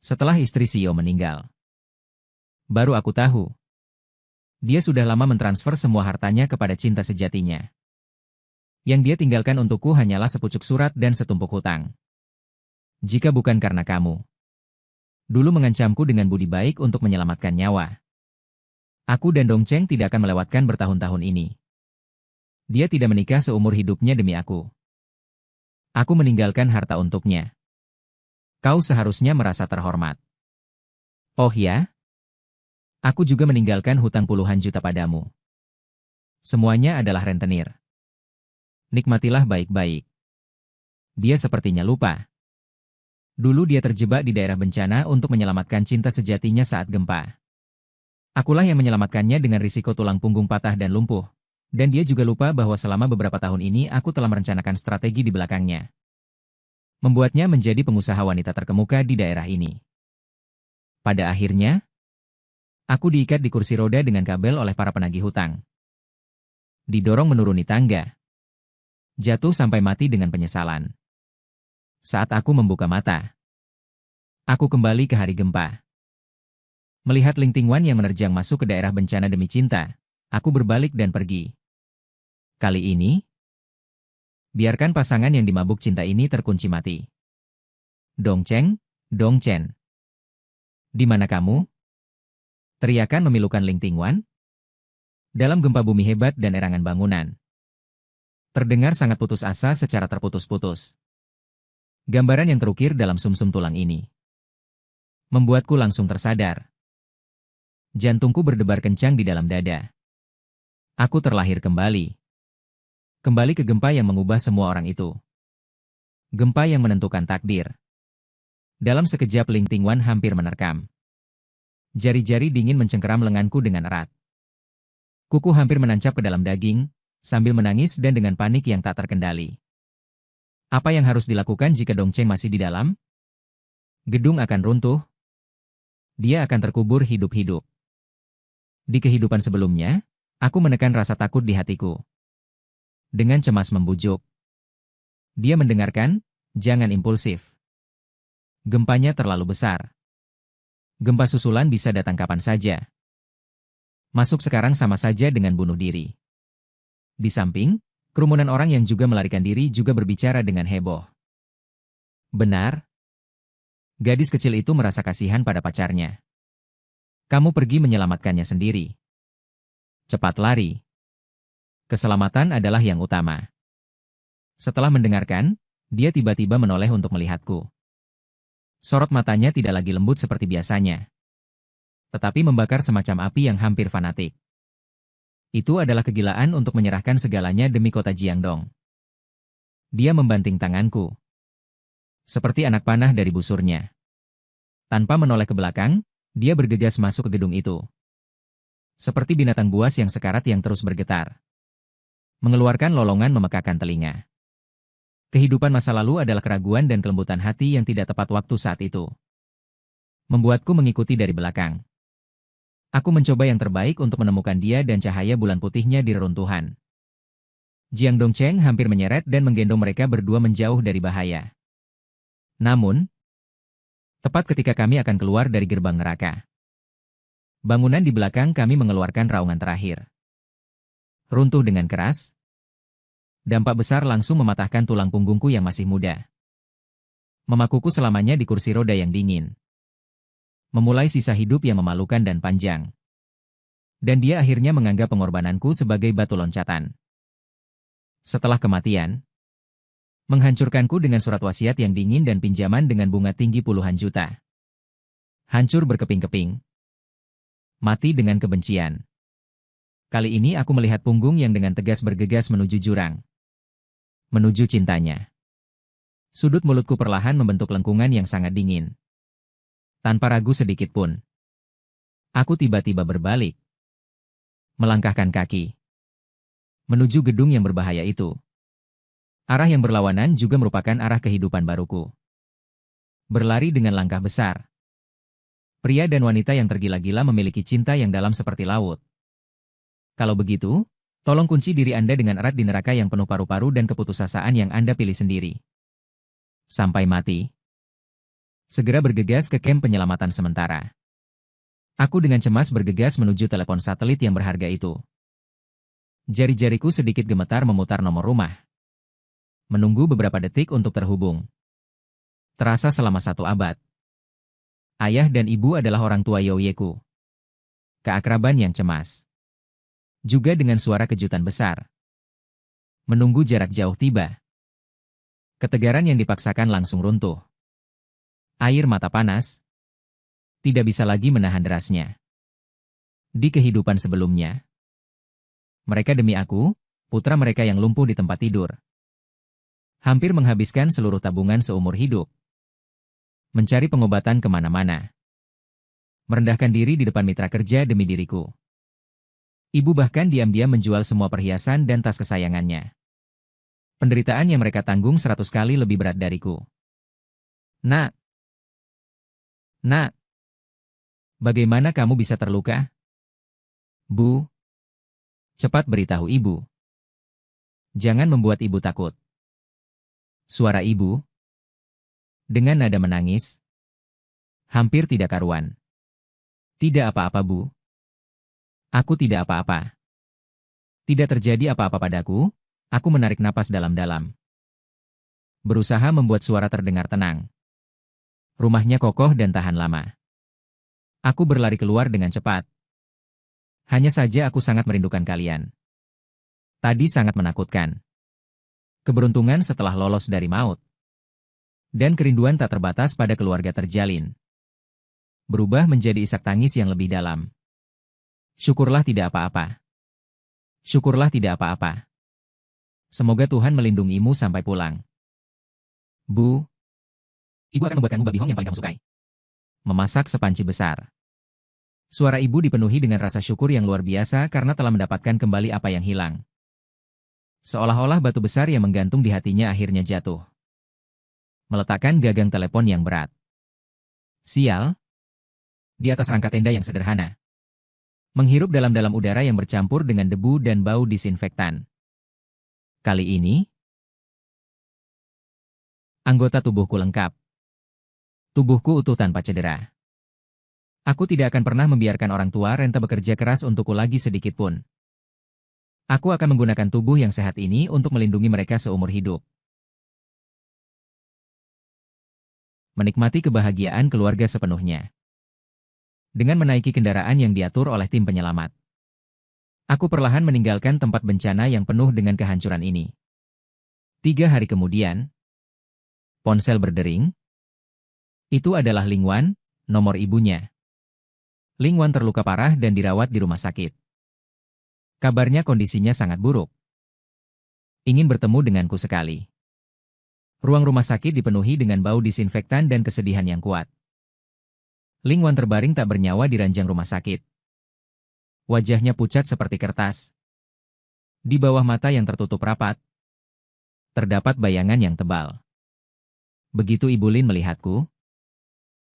Setelah istri Sio meninggal, baru aku tahu. Dia sudah lama mentransfer semua hartanya kepada cinta sejatinya. Yang dia tinggalkan untukku hanyalah sepucuk surat dan setumpuk hutang. Jika bukan karena kamu dulu mengancamku dengan budi baik untuk menyelamatkan nyawa, aku dan Dongcheng tidak akan melewatkan bertahun-tahun ini. Dia tidak menikah seumur hidupnya demi aku. Aku meninggalkan harta untuknya. Kau seharusnya merasa terhormat. Oh ya? Aku juga meninggalkan hutang puluhan juta padamu. Semuanya adalah rentenir. Nikmatilah baik-baik. Dia sepertinya lupa. Dulu dia terjebak di daerah bencana untuk menyelamatkan cinta sejatinya saat gempa. Akulah yang menyelamatkannya dengan risiko tulang punggung patah dan lumpuh. Dan dia juga lupa bahwa selama beberapa tahun ini aku telah merencanakan strategi di belakangnya. Membuatnya menjadi pengusaha wanita terkemuka di daerah ini. Pada akhirnya, aku diikat di kursi roda dengan kabel oleh para penagih hutang. Didorong menuruni tangga. Jatuh sampai mati dengan penyesalan. Saat aku membuka mata, aku kembali ke hari gempa. Melihat Ling Tingwan yang menerjang masuk ke daerah bencana demi cinta, aku berbalik dan pergi. Kali ini, biarkan pasangan yang dimabuk cinta ini terkunci mati. Dongcheng, Dongchen. Di mana kamu? Teriakan memilukan Ling Tingwan. Dalam gempa bumi hebat dan erangan bangunan. Terdengar sangat putus asa secara terputus-putus. Gambaran yang terukir dalam sumsum tulang ini membuatku langsung tersadar. Jantungku berdebar kencang di dalam dada. Aku terlahir kembali. Kembali ke gempa yang mengubah semua orang itu. Gempa yang menentukan takdir. Dalam sekejap Ling Tingwan hampir menerkam. Jari-jari dingin mencengkeram lenganku dengan erat. Kuku hampir menancap ke dalam daging, sambil menangis dan dengan panik yang tak terkendali. Apa yang harus dilakukan jika Dongcheng masih di dalam? Gedung akan runtuh. Dia akan terkubur hidup-hidup. Di kehidupan sebelumnya, aku menekan rasa takut di hatiku. Dengan cemas membujuk. Dia mendengarkan, jangan impulsif. Gempanya terlalu besar. Gempa susulan bisa datang kapan saja. Masuk sekarang sama saja dengan bunuh diri. Di samping, kerumunan orang yang juga melarikan diri juga berbicara dengan heboh. Benar. Gadis kecil itu merasa kasihan pada pacarnya. Kamu pergi menyelamatkannya sendiri. Cepat lari. Keselamatan adalah yang utama. Setelah mendengarkan, dia tiba-tiba menoleh untuk melihatku. Sorot matanya tidak lagi lembut seperti biasanya, tetapi membakar semacam api yang hampir fanatik. Itu adalah kegilaan untuk menyerahkan segalanya demi kota Jiangdong. Dia membanting tanganku. Seperti anak panah dari busurnya. Tanpa menoleh ke belakang, dia bergegas masuk ke gedung itu. Seperti binatang buas yang sekarat yang terus bergetar. Mengeluarkan lolongan memekakan telinga. Kehidupan masa lalu adalah keraguan dan kelembutan hati yang tidak tepat waktu saat itu. Membuatku mengikuti dari belakang. Aku mencoba yang terbaik untuk menemukan dia dan cahaya bulan putihnya di reruntuhan. Jiang Dongcheng hampir menyeret dan menggendong mereka berdua menjauh dari bahaya. Namun, tepat ketika kami akan keluar dari gerbang neraka, bangunan di belakang kami mengeluarkan raungan terakhir. Runtuh dengan keras. Dampak besar langsung mematahkan tulang punggungku yang masih muda. Memakuku selamanya di kursi roda yang dingin. Memulai sisa hidup yang memalukan dan panjang. Dan dia akhirnya menganggap pengorbananku sebagai batu loncatan. Setelah kematian, menghancurkanku dengan surat wasiat yang dingin dan pinjaman dengan bunga tinggi puluhan juta. Hancur berkeping-keping. Mati dengan kebencian. Kali ini aku melihat punggung yang dengan tegas bergegas menuju jurang. Menuju cintanya. Sudut mulutku perlahan membentuk lengkungan yang sangat dingin. Tanpa ragu sedikit pun. Aku tiba-tiba berbalik. Melangkahkan kaki. Menuju gedung yang berbahaya itu. Arah yang berlawanan juga merupakan arah kehidupan baruku. Berlari dengan langkah besar. Pria dan wanita yang tergila-gila memiliki cinta yang dalam seperti laut. Kalau begitu, tolong kunci diri Anda dengan erat di neraka yang penuh paru-paru dan keputusasaan yang Anda pilih sendiri. Sampai mati. Segera bergegas ke kem penyelamatan sementara. Aku dengan cemas bergegas menuju telepon satelit yang berharga itu. Jari-jariku sedikit gemetar memutar nomor rumah. Menunggu beberapa detik untuk terhubung. Terasa selama 1 abad. Ayah dan ibu adalah orang tua Yoyeku. Keakraban yang cemas. Juga dengan suara kejutan besar. Menunggu jarak jauh tiba. Ketegaran yang dipaksakan langsung runtuh. Air mata panas. Tidak bisa lagi menahan derasnya. Di kehidupan sebelumnya, mereka demi aku, putra mereka yang lumpuh di tempat tidur. Hampir menghabiskan seluruh tabungan seumur hidup. Mencari pengobatan kemana-mana. Merendahkan diri di depan mitra kerja demi diriku. Ibu bahkan diam-diam menjual semua perhiasan dan tas kesayangannya. Penderitaan yang mereka tanggung 100 kali lebih berat dariku. Nak. Nak. Bagaimana kamu bisa terluka? Bu. Cepat beritahu ibu. Jangan membuat ibu takut. Suara ibu. Dengan nada menangis. Hampir tidak karuan. Tidak apa-apa, Bu. Aku tidak apa-apa. Tidak terjadi apa-apa padaku. Aku menarik napas dalam-dalam. Berusaha membuat suara terdengar tenang. Rumahnya kokoh dan tahan lama. Aku berlari keluar dengan cepat. Hanya saja aku sangat merindukan kalian. Tadi sangat menakutkan. Keberuntungan setelah lolos dari maut. Dan kerinduan tak terbatas pada keluarga terjalin. Berubah menjadi isak tangis yang lebih dalam. Syukurlah tidak apa-apa. Syukurlah tidak apa-apa. Semoga Tuhan melindungimu sampai pulang. Bu. Ibu akan membuatkanmu babi hong yang paling kamu sukai. Memasak sepanci besar. Suara ibu dipenuhi dengan rasa syukur yang luar biasa karena telah mendapatkan kembali apa yang hilang. Seolah-olah batu besar yang menggantung di hatinya akhirnya jatuh. Meletakkan gagang telepon yang berat. Sial. Di atas rangka tenda yang sederhana. Menghirup dalam-dalam udara yang bercampur dengan debu dan bau disinfektan. Kali ini, anggota tubuhku lengkap. Tubuhku utuh tanpa cedera. Aku tidak akan pernah membiarkan orang tua Renta bekerja keras untukku lagi sedikit pun. Aku akan menggunakan tubuh yang sehat ini untuk melindungi mereka seumur hidup. Menikmati kebahagiaan keluarga sepenuhnya. Dengan menaiki kendaraan yang diatur oleh tim penyelamat. Aku perlahan meninggalkan tempat bencana yang penuh dengan kehancuran ini. 3 hari kemudian, ponsel berdering. Itu adalah Lingwan, nomor ibunya. Lingwan terluka parah dan dirawat di rumah sakit. Kabarnya kondisinya sangat buruk. Ingin bertemu denganku sekali. Ruang rumah sakit dipenuhi dengan bau disinfektan dan kesedihan yang kuat. Lingwan terbaring tak bernyawa di ranjang rumah sakit. Wajahnya pucat seperti kertas. Di bawah mata yang tertutup rapat, terdapat bayangan yang tebal. Begitu Ibu Lin melihatku,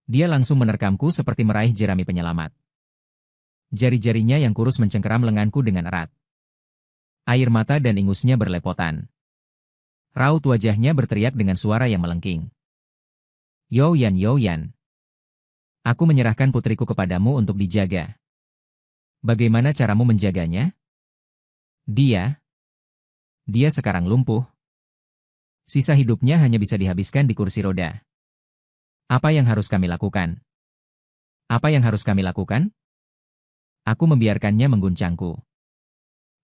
dia langsung menerkamku seperti meraih jerami penyelamat. Jari-jarinya yang kurus mencengkeram lenganku dengan erat. Air mata dan ingusnya berlepotan. Raut wajahnya berteriak dengan suara yang melengking. Youyan, Youyan. Aku menyerahkan putriku kepadamu untuk dijaga. Bagaimana caramu menjaganya? Dia sekarang lumpuh. Sisa hidupnya hanya bisa dihabiskan di kursi roda. Apa yang harus kami lakukan? Apa yang harus kami lakukan? Aku membiarkannya mengguncangku.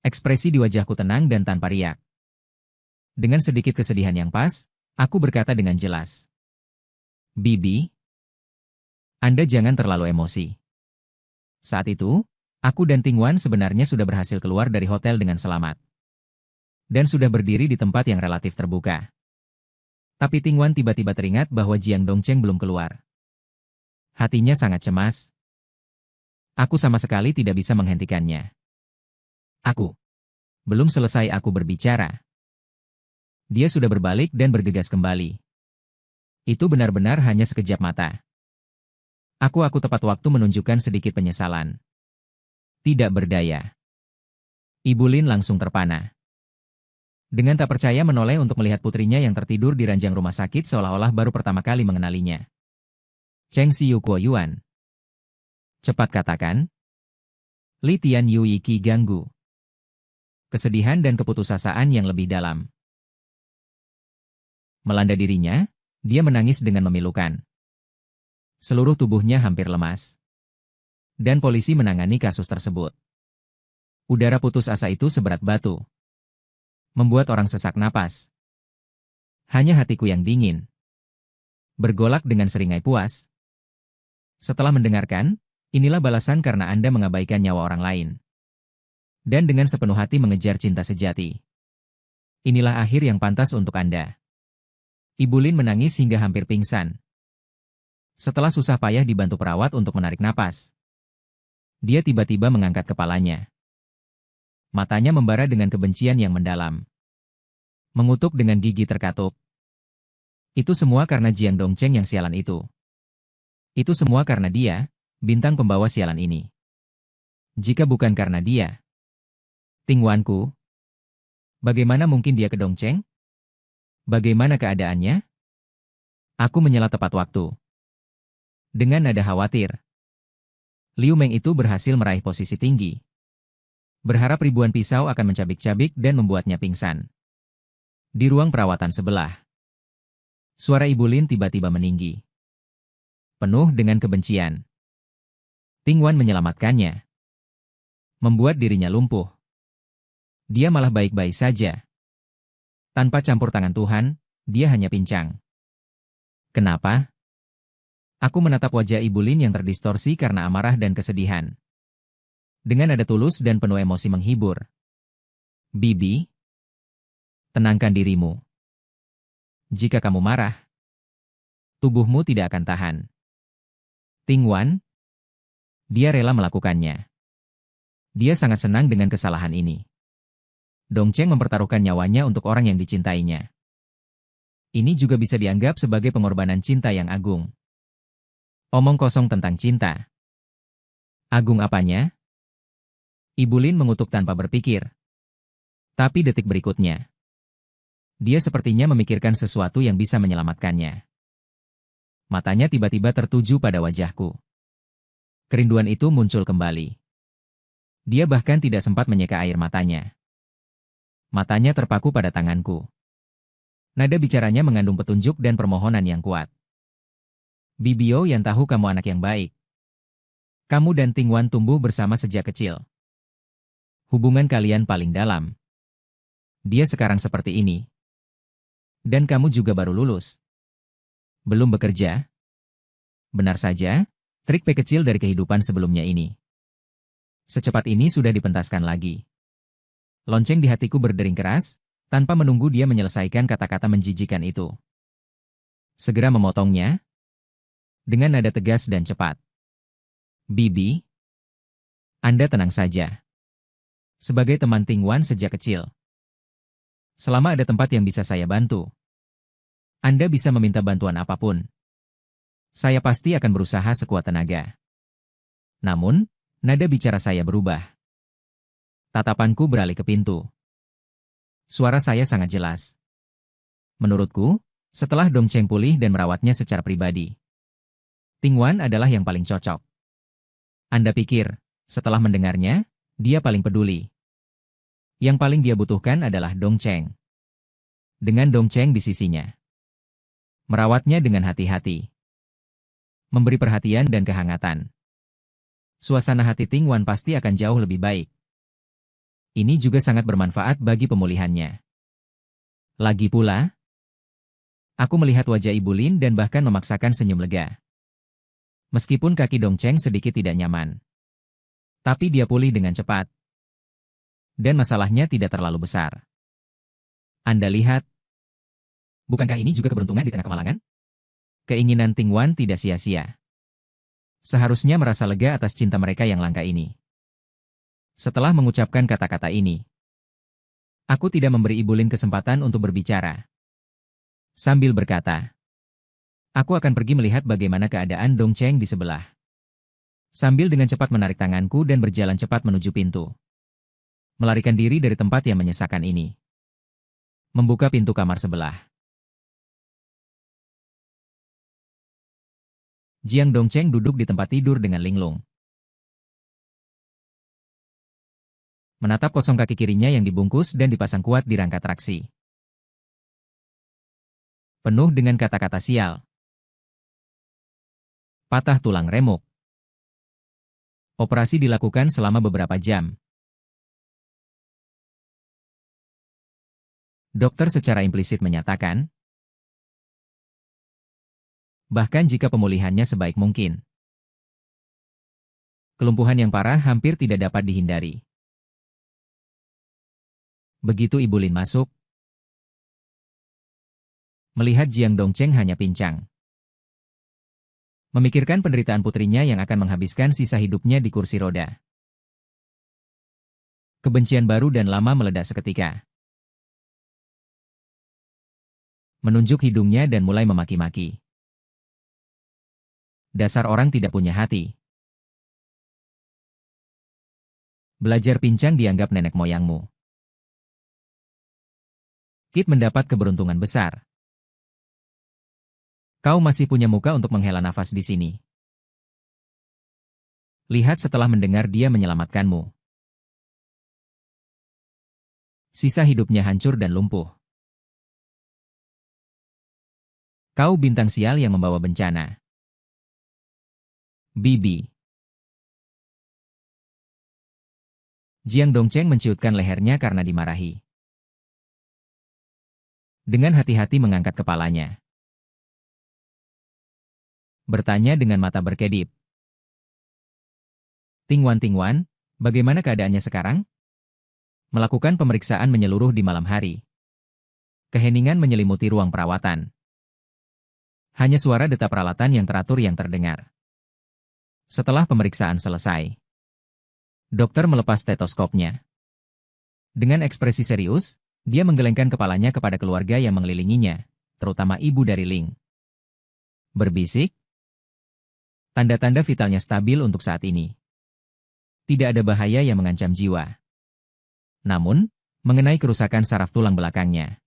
Ekspresi di wajahku tenang dan tanpa riak. Dengan sedikit kesedihan yang pas, aku berkata dengan jelas. Bibi, Anda jangan terlalu emosi. Saat itu, aku dan Tingwan sebenarnya sudah berhasil keluar dari hotel dengan selamat. Dan sudah berdiri di tempat yang relatif terbuka. Tapi Tingwan tiba-tiba teringat bahwa Jiang Dongcheng belum keluar. Hatinya sangat cemas. Aku sama sekali tidak bisa menghentikannya. Belum selesai aku berbicara. Dia sudah berbalik dan bergegas kembali. Itu benar-benar hanya sekejap mata. Aku tepat waktu menunjukkan sedikit penyesalan. Tidak berdaya. Ibu Lin langsung terpana. Dengan tak percaya menoleh untuk melihat putrinya yang tertidur di ranjang rumah sakit seolah-olah baru pertama kali mengenalinya. Cheng Xiu Kuo Yuan. Cepat katakan. Li Tian Yui Qi ganggu. Kesedihan dan keputusasaan yang lebih dalam melanda dirinya, dia menangis dengan memilukan. Seluruh tubuhnya hampir lemas. Dan polisi menangani kasus tersebut. Udara putus asa itu seberat batu. Membuat orang sesak napas. Hanya hatiku yang dingin. Bergolak dengan seringai puas. Setelah mendengarkan, inilah balasan karena Anda mengabaikan nyawa orang lain. Dan dengan sepenuh hati mengejar cinta sejati. Inilah akhir yang pantas untuk Anda. Ibu Lin menangis hingga hampir pingsan. Setelah susah payah dibantu perawat untuk menarik napas, dia tiba-tiba mengangkat kepalanya. Matanya membara dengan kebencian yang mendalam. Mengutuk dengan gigi terkatup. Itu semua karena Jiang Dongcheng yang sialan itu. Itu semua karena dia, bintang pembawa sialan ini. Jika bukan karena dia, Tingwanku, bagaimana mungkin dia ke Dongcheng? Bagaimana keadaannya? Aku menyela tepat waktu. Dengan nada khawatir. Liu Meng itu berhasil meraih posisi tinggi. Berharap ribuan pisau akan mencabik-cabik dan membuatnya pingsan. Di ruang perawatan sebelah. Suara Ibu Lin tiba-tiba meninggi. Penuh dengan kebencian. Tingwan menyelamatkannya. Membuat dirinya lumpuh. Dia malah baik-baik saja. Tanpa campur tangan Tuhan, dia hanya pincang. Kenapa? Aku menatap wajah Ibu Lin yang terdistorsi karena amarah dan kesedihan. Dengan nada tulus dan penuh emosi menghibur. Bibi, tenangkan dirimu. Jika kamu marah, tubuhmu tidak akan tahan. Tingwan, dia rela melakukannya. Dia sangat senang dengan kesalahan ini. Dongcheng mempertaruhkan nyawanya untuk orang yang dicintainya. Ini juga bisa dianggap sebagai pengorbanan cinta yang agung. Omong kosong tentang cinta. Agung apanya? Ibu Lin mengutuk tanpa berpikir. Tapi detik berikutnya, dia sepertinya memikirkan sesuatu yang bisa menyelamatkannya. Matanya tiba-tiba tertuju pada wajahku. Kerinduan itu muncul kembali. Dia bahkan tidak sempat menyeka air matanya. Matanya terpaku pada tanganku. Nada bicaranya mengandung petunjuk dan permohonan yang kuat. Bibio yang tahu kamu anak yang baik. Kamu dan Tingwan tumbuh bersama sejak kecil. Hubungan kalian paling dalam. Dia sekarang seperti ini. Dan kamu juga baru lulus. Belum bekerja. Benar saja, trik P kecil dari kehidupan sebelumnya ini. Secepat ini sudah dipentaskan lagi. Lonceng di hatiku berdering keras, tanpa menunggu dia menyelesaikan kata-kata menjijikan itu. Segera memotongnya, dengan nada tegas dan cepat. Bibi, Anda tenang saja. Sebagai teman Tingwan sejak kecil. Selama ada tempat yang bisa saya bantu, Anda bisa meminta bantuan apapun. Saya pasti akan berusaha sekuat tenaga. Namun, nada bicara saya berubah. Tatapanku beralih ke pintu. Suara saya sangat jelas. Menurutku, setelah Dongcheng pulih dan merawatnya secara pribadi, Tingwan adalah yang paling cocok. Anda pikir, setelah mendengarnya, dia paling peduli. Yang paling dia butuhkan adalah Dongcheng. Dengan Dongcheng di sisinya. Merawatnya dengan hati-hati. Memberi perhatian dan kehangatan. Suasana hati Tingwan pasti akan jauh lebih baik. Ini juga sangat bermanfaat bagi pemulihannya. Lagi pula, aku melihat wajah Ibu Lin dan bahkan memaksakan senyum lega. Meskipun kaki Dongcheng sedikit tidak nyaman. Tapi dia pulih dengan cepat. Dan masalahnya tidak terlalu besar. Anda lihat, bukankah ini juga keberuntungan di tengah kemalangan? Keinginan Tingwan tidak sia-sia. Seharusnya merasa lega atas cinta mereka yang langka ini. Setelah mengucapkan kata-kata ini, aku tidak memberi Ibu Lin kesempatan untuk berbicara. Sambil berkata, aku akan pergi melihat bagaimana keadaan Dongcheng di sebelah. Sambil dengan cepat menarik tanganku dan berjalan cepat menuju pintu. Melarikan diri dari tempat yang menyesakan ini. Membuka pintu kamar sebelah. Jiang Dongcheng duduk di tempat tidur dengan linglung. Menatap kosong kaki kirinya yang dibungkus dan dipasang kuat di rangka traksi. Penuh dengan kata-kata sial. Patah tulang remuk. Operasi dilakukan selama beberapa jam. Dokter secara implisit menyatakan, bahkan jika pemulihannya sebaik mungkin, kelumpuhan yang parah hampir tidak dapat dihindari. Begitu Ibu Lin masuk, melihat Jiang Dongcheng hanya pincang. Memikirkan penderitaan putrinya yang akan menghabiskan sisa hidupnya di kursi roda. Kebencian baru dan lama meledak seketika. Menunjuk hidungnya dan mulai memaki-maki. Dasar orang tidak punya hati. Belajar pincang dianggap nenek moyangmu. Kit mendapat keberuntungan besar. Kau masih punya muka untuk menghela nafas di sini. Lihat setelah mendengar dia menyelamatkanmu. Sisa hidupnya hancur dan lumpuh. Kau bintang sial yang membawa bencana. Bibi. Jiang Dongcheng menciutkan lehernya karena dimarahi. Dengan hati-hati mengangkat kepalanya. Bertanya dengan mata berkedip. Tingwan, bagaimana keadaannya sekarang? Melakukan pemeriksaan menyeluruh di malam hari. Keheningan menyelimuti ruang perawatan. Hanya suara detak peralatan yang teratur yang terdengar. Setelah pemeriksaan selesai, dokter melepas stetoskopnya. Dengan ekspresi serius, dia menggelengkan kepalanya kepada keluarga yang mengelilinginya, terutama ibu dari Ling. Berbisik, tanda-tanda vitalnya stabil untuk saat ini. Tidak ada bahaya yang mengancam jiwa. Namun, mengenai kerusakan saraf tulang belakangnya,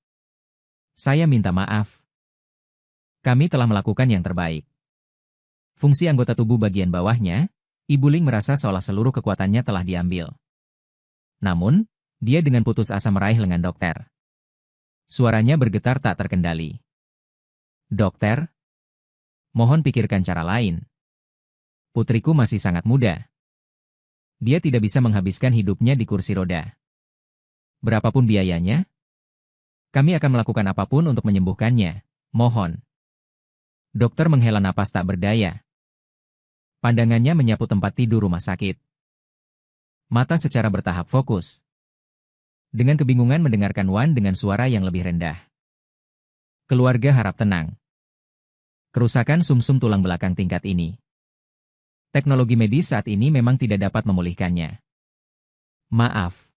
saya minta maaf. Kami telah melakukan yang terbaik. Fungsi anggota tubuh bagian bawahnya, Ibu Ling merasa seolah seluruh kekuatannya telah diambil. Namun, dia dengan putus asa meraih lengan dokter. Suaranya bergetar tak terkendali. Dokter, mohon pikirkan cara lain. Putriku masih sangat muda. Dia tidak bisa menghabiskan hidupnya di kursi roda. Berapapun biayanya, kami akan melakukan apapun untuk menyembuhkannya. Mohon. Dokter menghela napas tak berdaya. Pandangannya menyapu tempat tidur rumah sakit. Mata secara bertahap fokus. Dengan kebingungan mendengarkan Wan dengan suara yang lebih rendah. Keluarga harap tenang. Kerusakan sumsum tulang belakang tingkat ini. Teknologi medis saat ini memang tidak dapat memulihkannya. Maaf.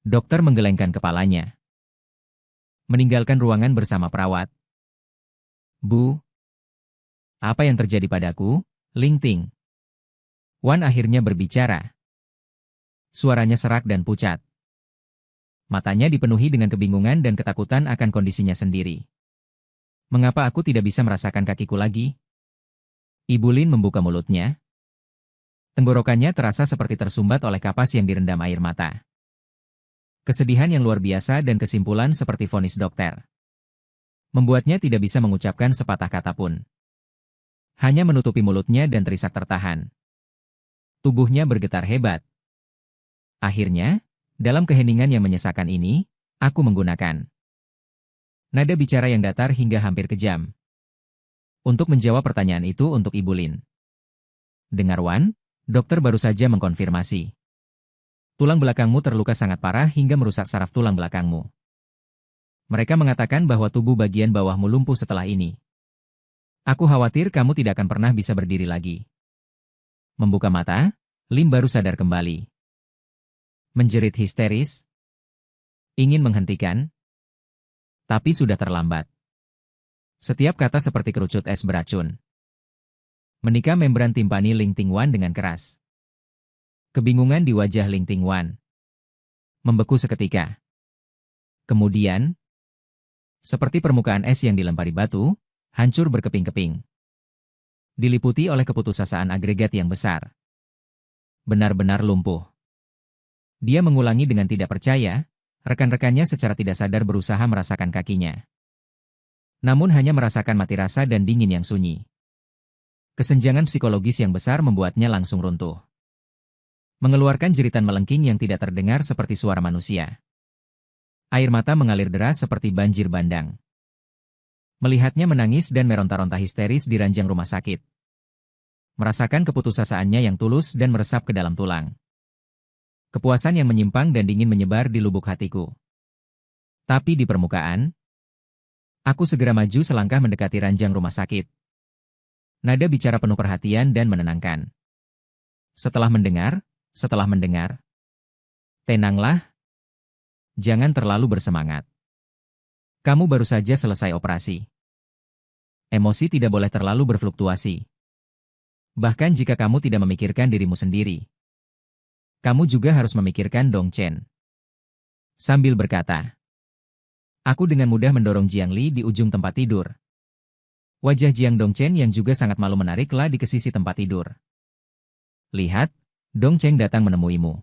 Dokter menggelengkan kepalanya. Meninggalkan ruangan bersama perawat. Bu, apa yang terjadi padaku, Ling Ting? Wan akhirnya berbicara. Suaranya serak dan pucat. Matanya dipenuhi dengan kebingungan dan ketakutan akan kondisinya sendiri. Mengapa aku tidak bisa merasakan kakiku lagi? Ibu Lin membuka mulutnya. Tenggorokannya terasa seperti tersumbat oleh kapas yang direndam air mata. Kesedihan yang luar biasa dan kesimpulan seperti vonis dokter membuatnya tidak bisa mengucapkan sepatah kata pun. Hanya menutupi mulutnya dan terisak tertahan. Tubuhnya bergetar hebat. Akhirnya, dalam keheningan yang menyesakan ini, aku menggunakan nada bicara yang datar hingga hampir kejam. Untuk menjawab pertanyaan itu untuk Ibu Lin. Dengar Wan, dokter baru saja mengkonfirmasi. Tulang belakangmu terluka sangat parah hingga merusak saraf tulang belakangmu. Mereka mengatakan bahwa tubuh bagian bawahmu lumpuh setelah ini. Aku khawatir kamu tidak akan pernah bisa berdiri lagi. Membuka mata, Lim baru sadar kembali. Menjerit histeris. Ingin menghentikan. Tapi sudah terlambat. Setiap kata seperti kerucut es beracun. Menikam membran timpani Ling Tingwan dengan keras. Kebingungan di wajah Ling Tingwan membeku seketika. Kemudian, seperti permukaan es yang dilempari batu, hancur berkeping-keping. Diliputi oleh keputusasaan agregat yang besar. Benar-benar lumpuh. Dia mengulangi dengan tidak percaya, rekan-rekannya secara tidak sadar berusaha merasakan kakinya. Namun hanya merasakan mati rasa dan dingin yang sunyi. Kesenjangan psikologis yang besar membuatnya langsung runtuh. Mengeluarkan jeritan melengking yang tidak terdengar seperti suara manusia. Air mata mengalir deras seperti banjir bandang. Melihatnya menangis dan meronta-ronta histeris di ranjang rumah sakit. Merasakan keputusasaannya yang tulus dan meresap ke dalam tulang. Kepuasan yang menyimpang dan dingin menyebar di lubuk hatiku. Tapi di permukaan, aku segera maju selangkah mendekati ranjang rumah sakit. Nada bicara penuh perhatian dan menenangkan. Setelah mendengar, tenanglah. Jangan terlalu bersemangat. Kamu baru saja selesai operasi. Emosi tidak boleh terlalu berfluktuasi. Bahkan jika kamu tidak memikirkan dirimu sendiri. Kamu juga harus memikirkan Dong Chen. Sambil berkata, aku dengan mudah mendorong Jiang Li di ujung tempat tidur. Wajah Jiang Dongchen yang juga sangat malu menariklah di sisi tempat tidur. Lihat, Dong Cheng datang menemuimu.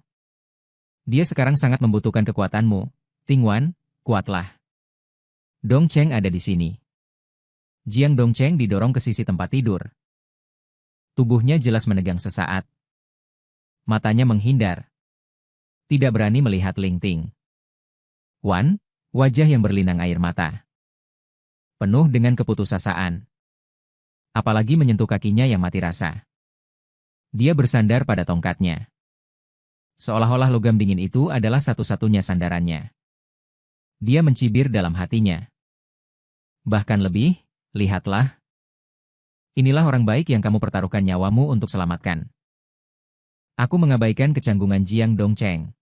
Dia sekarang sangat membutuhkan kekuatanmu. Tingwan, kuatlah. Dong Cheng ada di sini. Jiang Dongcheng didorong ke sisi tempat tidur. Tubuhnya jelas menegang sesaat. Matanya menghindar. Tidak berani melihat Ling Ting. Wan, wajah yang berlinang air mata. Penuh dengan keputusasaan. Apalagi menyentuh kakinya yang mati rasa. Dia bersandar pada tongkatnya. Seolah-olah logam dingin itu adalah satu-satunya sandarannya. Dia mencibir dalam hatinya. Bahkan lebih, lihatlah. Inilah orang baik yang kamu pertaruhkan nyawamu untuk selamatkan. Aku mengabaikan kecanggungan Jiang Dongcheng.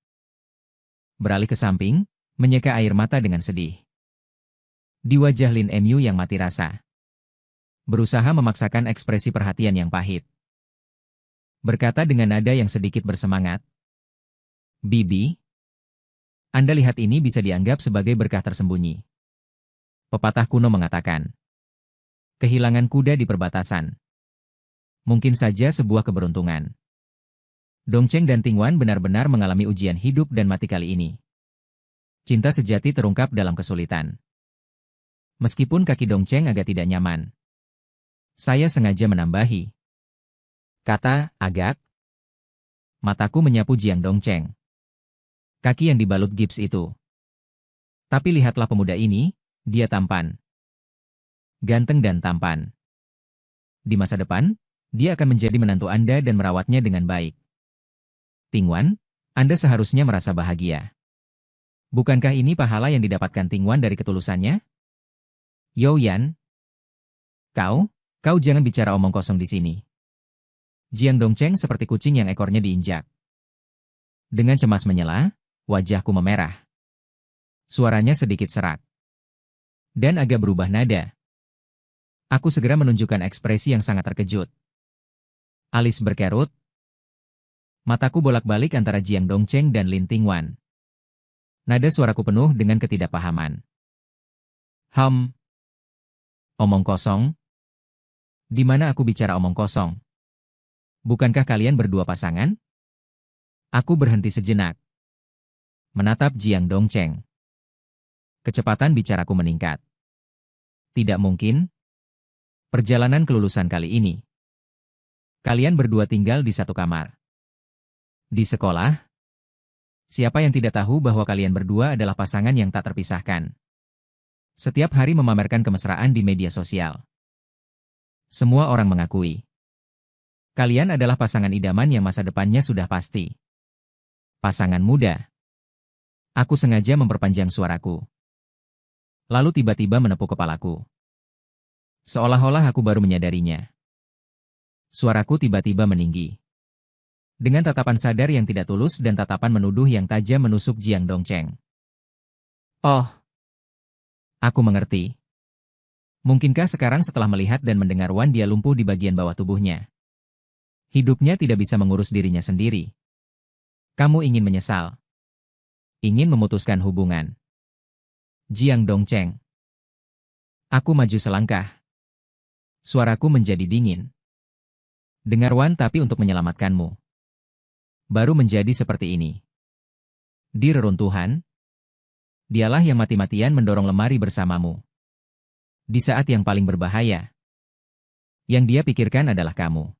Beralih ke samping, menyeka air mata dengan sedih. Di wajah Lin Mu yang mati rasa. Berusaha memaksakan ekspresi perhatian yang pahit. Berkata dengan nada yang sedikit bersemangat. Bibi, Anda lihat ini bisa dianggap sebagai berkah tersembunyi. Pepatah kuno mengatakan. Kehilangan kuda di perbatasan. Mungkin saja sebuah keberuntungan. Dongcheng dan Tingwan benar-benar mengalami ujian hidup dan mati kali ini. Cinta sejati terungkap dalam kesulitan. Meskipun kaki Dongcheng agak tidak nyaman. Saya sengaja menambahi. Kata, agak. Mataku menyapu Jiang Dongcheng. Kaki yang dibalut gips itu. Tapi lihatlah pemuda ini, dia tampan. Ganteng dan tampan. Di masa depan, dia akan menjadi menantu Anda dan merawatnya dengan baik. Tingwan, Anda seharusnya merasa bahagia. Bukankah ini pahala yang didapatkan Tingwan dari ketulusannya? Youyan, kau jangan bicara omong kosong di sini. Jiang Dongcheng seperti kucing yang ekornya diinjak. Dengan cemas menyela, wajahku memerah. Suaranya sedikit serak. Dan agak berubah nada. Aku segera menunjukkan ekspresi yang sangat terkejut. Alis berkerut. Mataku bolak-balik antara Jiang Dongcheng dan Lin Tingwan. Nada suaraku penuh dengan ketidakpahaman. Omong kosong? Di mana aku bicara omong kosong? Bukankah kalian berdua pasangan? Aku berhenti sejenak. Menatap Jiang Dongcheng. Kecepatan bicaraku meningkat. Tidak mungkin. Perjalanan kelulusan kali ini. Kalian berdua tinggal di satu kamar. Di sekolah? Siapa yang tidak tahu bahwa kalian berdua adalah pasangan yang tak terpisahkan? Setiap hari memamerkan kemesraan di media sosial. Semua orang mengakui. Kalian adalah pasangan idaman yang masa depannya sudah pasti. Pasangan muda. Aku sengaja memperpanjang suaraku. Lalu tiba-tiba menepuk kepalaku. Seolah-olah aku baru menyadarinya. Suaraku tiba-tiba meninggi. Dengan tatapan sadar yang tidak tulus dan tatapan menuduh yang tajam menusuk Jiang Dongcheng. Oh, aku mengerti. Mungkinkah sekarang setelah melihat dan mendengar Wan dia lumpuh di bagian bawah tubuhnya? Hidupnya tidak bisa mengurus dirinya sendiri. Kamu ingin menyesal. Ingin memutuskan hubungan. Jiang Dongcheng. Aku maju selangkah. Suaraku menjadi dingin. Dengar Wan, tapi untuk menyelamatkanmu. Baru menjadi seperti ini. Di reruntuhan, dialah yang mati-matian mendorong lemari bersamamu. Di saat yang paling berbahaya, yang dia pikirkan adalah kamu.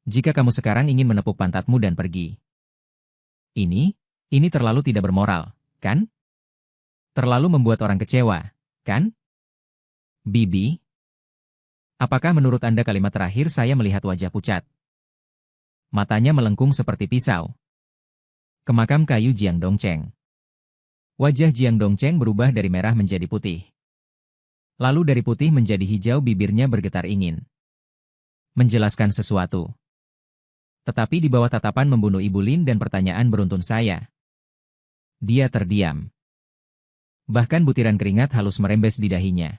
Jika kamu sekarang ingin menepuk pantatmu dan pergi. Ini terlalu tidak bermoral, kan? Terlalu membuat orang kecewa, kan? Bibi? Apakah menurut Anda kalimat terakhir saya melihat wajah pucat? Matanya melengkung seperti pisau. Ke makam kayu Jiang Dongcheng. Wajah Jiang Dongcheng berubah dari merah menjadi putih. Lalu dari putih menjadi hijau, bibirnya bergetar ingin menjelaskan sesuatu. Tetapi di bawah tatapan membunuh Ibu Lin dan pertanyaan beruntun saya, dia terdiam. Bahkan butiran keringat halus merembes di dahinya.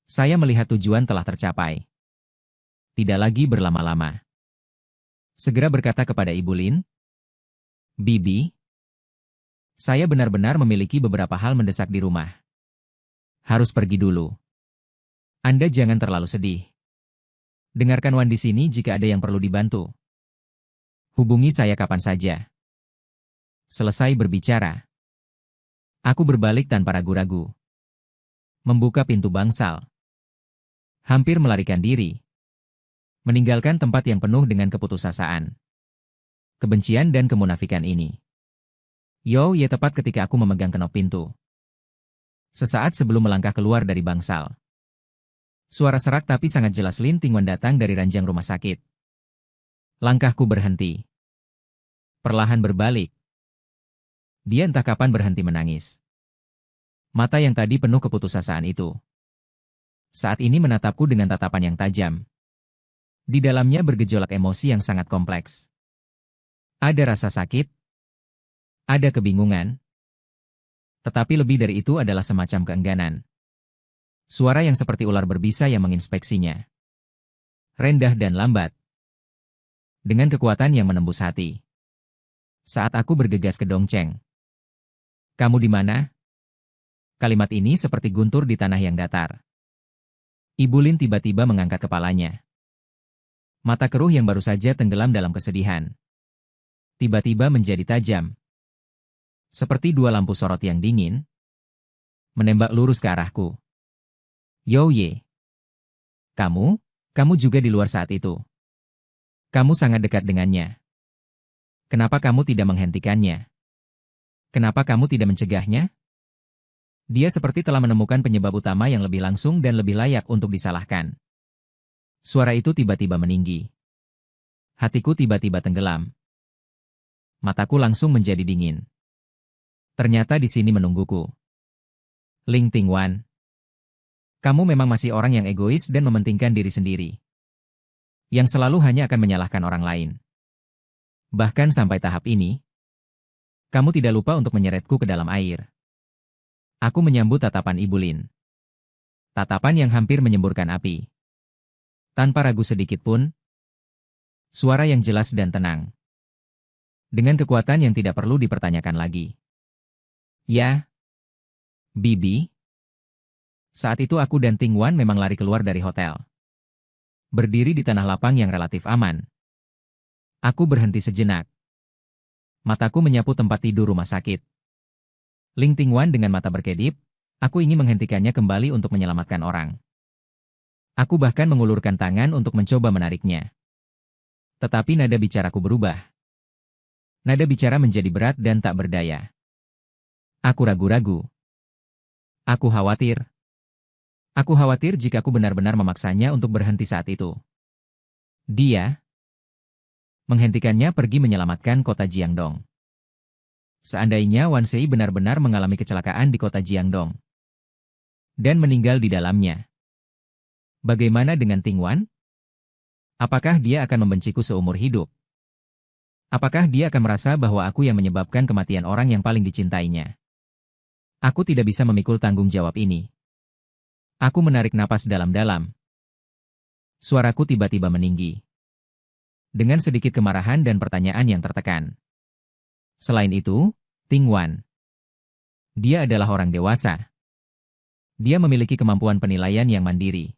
Saya melihat tujuan telah tercapai. Tidak lagi berlama-lama. Segera berkata kepada Ibu Lin, Bibi, saya benar-benar memiliki beberapa hal mendesak di rumah. Harus pergi dulu. Anda jangan terlalu sedih. Dengarkan Wan di sini jika ada yang perlu dibantu. Hubungi saya kapan saja. Selesai berbicara, aku berbalik tanpa ragu-ragu. Membuka pintu bangsal. Hampir melarikan diri. Meninggalkan tempat yang penuh dengan keputusasaan, kebencian dan kemunafikan ini. Ye tepat ketika aku memegang kenop pintu. Sesaat sebelum melangkah keluar dari bangsal. Suara serak tapi sangat jelas Lin Tingwan datang dari ranjang rumah sakit. Langkahku berhenti. Perlahan berbalik. Dia entah kapan berhenti menangis. Mata yang tadi penuh keputusasaan itu saat ini menatapku dengan tatapan yang tajam. Di dalamnya bergejolak emosi yang sangat kompleks. Ada rasa sakit, ada kebingungan, tetapi lebih dari itu adalah semacam keengganan. Suara yang seperti ular berbisa yang menginspeksinya. Rendah dan lambat. Dengan kekuatan yang menembus hati. Saat aku bergegas ke Dongcheng. Kamu di mana? Kalimat ini seperti guntur di tanah yang datar. Ibu Lin tiba-tiba mengangkat kepalanya. Mata keruh yang baru saja tenggelam dalam kesedihan tiba-tiba menjadi tajam. Seperti dua lampu sorot yang dingin, menembak lurus ke arahku. Ye. Kamu juga di luar saat itu. Kamu sangat dekat dengannya. Kenapa kamu tidak menghentikannya? Kenapa kamu tidak mencegahnya? Dia seperti telah menemukan penyebab utama yang lebih langsung dan lebih layak untuk disalahkan. Suara itu tiba-tiba meninggi. Hatiku tiba-tiba tenggelam. Mataku langsung menjadi dingin. Ternyata di sini menungguku. Ling Tingwan. Kamu memang masih orang yang egois dan mementingkan diri sendiri. Yang selalu hanya akan menyalahkan orang lain. Bahkan sampai tahap ini, kamu tidak lupa untuk menyeretku ke dalam air. Aku menyambut tatapan Ibu Lin. Tatapan yang hampir menyemburkan api. Tanpa ragu sedikit pun, suara yang jelas dan tenang. Dengan kekuatan yang tidak perlu dipertanyakan lagi. Ya, Bibi. Saat itu aku dan Tingwan memang lari keluar dari hotel. Berdiri di tanah lapang yang relatif aman. Aku berhenti sejenak. Mataku menyapu tempat tidur rumah sakit. Ling Tingwan dengan mata berkedip, aku ingin menghentikannya kembali untuk menyelamatkan orang. Aku bahkan mengulurkan tangan untuk mencoba menariknya. Tetapi nada bicaraku berubah. Nada bicara menjadi berat dan tak berdaya. Aku ragu-ragu. Aku khawatir. Aku khawatir jika aku benar-benar memaksanya untuk berhenti saat itu. Dia menghentikannya pergi menyelamatkan kota Jiangdong. Seandainya Wan Sei benar-benar mengalami kecelakaan di kota Jiangdong dan meninggal di dalamnya. Bagaimana dengan Tingwan? Apakah dia akan membenciku seumur hidup? Apakah dia akan merasa bahwa aku yang menyebabkan kematian orang yang paling dicintainya? Aku tidak bisa memikul tanggung jawab ini. Aku menarik napas dalam-dalam. Suaraku tiba-tiba meninggi. Dengan sedikit kemarahan dan pertanyaan yang tertekan. Selain itu, Tingwan. Dia adalah orang dewasa. Dia memiliki kemampuan penilaian yang mandiri.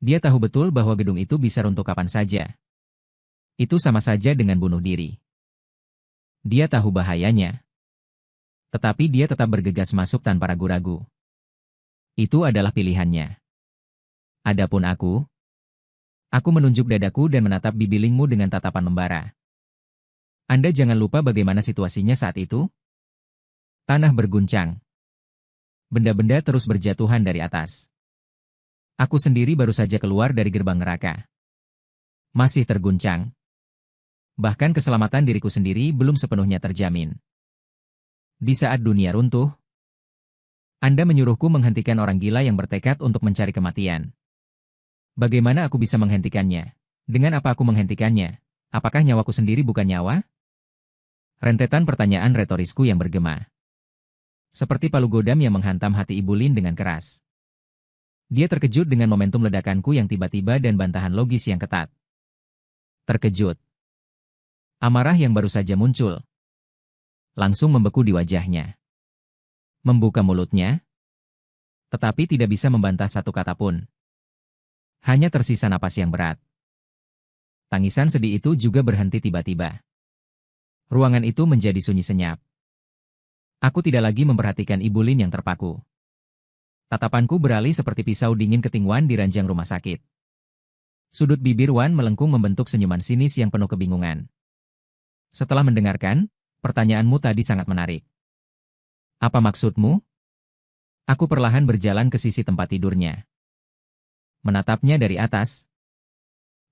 Dia tahu betul bahwa gedung itu bisa runtuh kapan saja. Itu sama saja dengan bunuh diri. Dia tahu bahayanya. Tetapi dia tetap bergegas masuk tanpa ragu-ragu. Itu adalah pilihannya. Adapun aku menunjuk dadaku dan menatap bibilingmu dengan tatapan membara. Anda jangan lupa bagaimana situasinya saat itu. Tanah berguncang. Benda-benda terus berjatuhan dari atas. Aku sendiri baru saja keluar dari gerbang neraka. Masih terguncang. Bahkan keselamatan diriku sendiri belum sepenuhnya terjamin. Di saat dunia runtuh, Anda menyuruhku menghentikan orang gila yang bertekad untuk mencari kematian. Bagaimana aku bisa menghentikannya? Dengan apa aku menghentikannya? Apakah nyawaku sendiri bukan nyawa? Rentetan pertanyaan retorisku yang bergema. Seperti palu godam yang menghantam hati Ibu Lin dengan keras. Dia terkejut dengan momentum ledakanku yang tiba-tiba dan bantahan logis yang ketat. Terkejut. Amarah yang baru saja muncul langsung membeku di wajahnya. Membuka mulutnya, tetapi tidak bisa membantah satu kata pun. Hanya tersisa napas yang berat. Tangisan sedih itu juga berhenti tiba-tiba. Ruangan itu menjadi sunyi senyap. Aku tidak lagi memperhatikan Ibu Lin yang terpaku. Tatapanku beralih seperti pisau dingin ke Ting Wan di ranjang rumah sakit. Sudut bibir Wan melengkung membentuk senyuman sinis yang penuh kebingungan. Setelah mendengarkan, pertanyaanmu tadi sangat menarik. Apa maksudmu? Aku perlahan berjalan ke sisi tempat tidurnya. Menatapnya dari atas.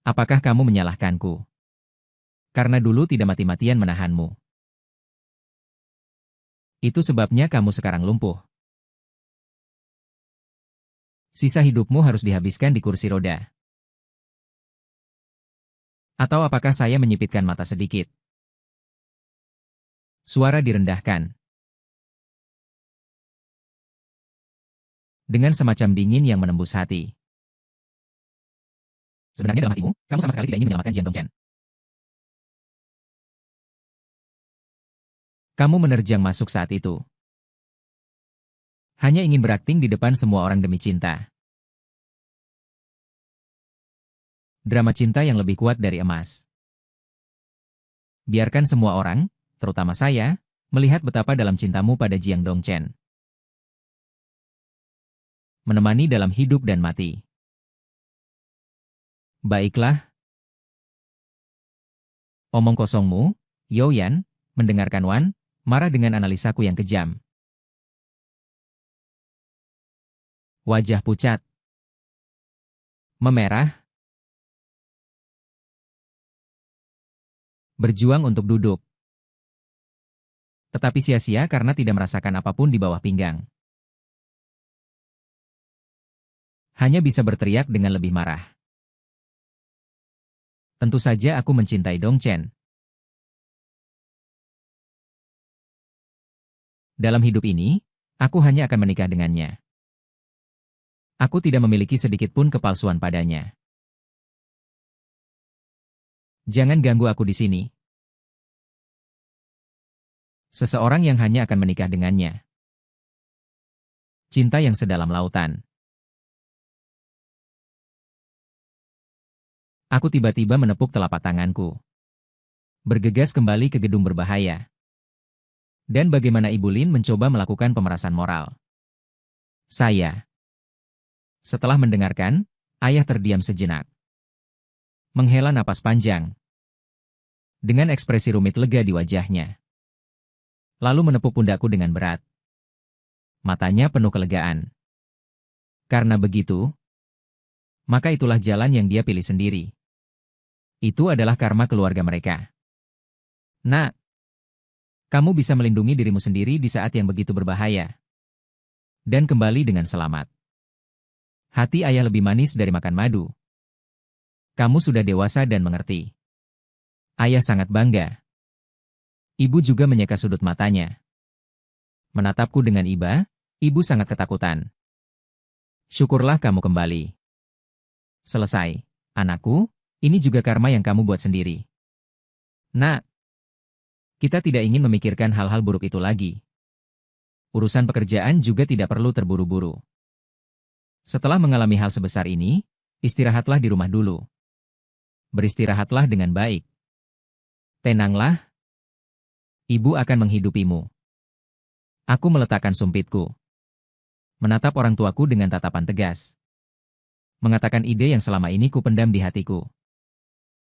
Apakah kamu menyalahkanku? Karena dulu tidak mati-matian menahanmu. Itu sebabnya kamu sekarang lumpuh. Sisa hidupmu harus dihabiskan di kursi roda. Atau apakah saya menyipitkan mata sedikit? Suara direndahkan. Dengan semacam dingin yang menembus hati. Sebenarnya dalam hatimu, kamu sama sekali tidak ingin menyelamatkan Jian Dongchen. Kamu menerjang masuk saat itu. Hanya ingin berakting di depan semua orang demi cinta. Drama cinta yang lebih kuat dari emas. Biarkan semua orang, terutama saya, melihat betapa dalam cintamu pada Jiang Dongchen. Menemani dalam hidup dan mati. Baiklah. Omong kosongmu, Youyan, mendengarkan Wan, marah dengan analisaku yang kejam. Wajah pucat. Memerah. Berjuang untuk duduk. Tetapi sia-sia karena tidak merasakan apapun di bawah pinggang. Hanya bisa berteriak dengan lebih marah. Tentu saja aku mencintai Dongchen. Dalam hidup ini, aku hanya akan menikah dengannya. Aku tidak memiliki sedikit pun kepalsuan padanya. Jangan ganggu aku di sini. Seseorang yang hanya akan menikah dengannya. Cinta yang sedalam lautan. Aku tiba-tiba menepuk telapak tanganku. Bergegas kembali ke gedung berbahaya. Dan bagaimana Ibu Lin mencoba melakukan pemerasan moral. Setelah mendengarkan, ayah terdiam sejenak. Menghela napas panjang. Dengan ekspresi rumit lega di wajahnya. Lalu menepuk pundakku dengan berat. Matanya penuh kelegaan. Karena begitu, maka itulah jalan yang dia pilih sendiri. Itu adalah karma keluarga mereka. Nak, kamu bisa melindungi dirimu sendiri di saat yang begitu berbahaya. Dan kembali dengan selamat. Hati ayah lebih manis dari makan madu. Kamu sudah dewasa dan mengerti. Ayah sangat bangga. Ibu juga menyeka sudut matanya. Menatapku dengan iba, ibu sangat ketakutan. Syukurlah kamu kembali. Selesai, anakku, ini juga karma yang kamu buat sendiri. Nak, kita tidak ingin memikirkan hal-hal buruk itu lagi. Urusan pekerjaan juga tidak perlu terburu-buru. Setelah mengalami hal sebesar ini, Istirahatlah di rumah dulu. Beristirahatlah dengan baik. Tenanglah. Ibu akan menghidupimu. Aku meletakkan sumpitku. Menatap orang tuaku dengan tatapan tegas. Mengatakan ide yang selama ini kupendam di hatiku.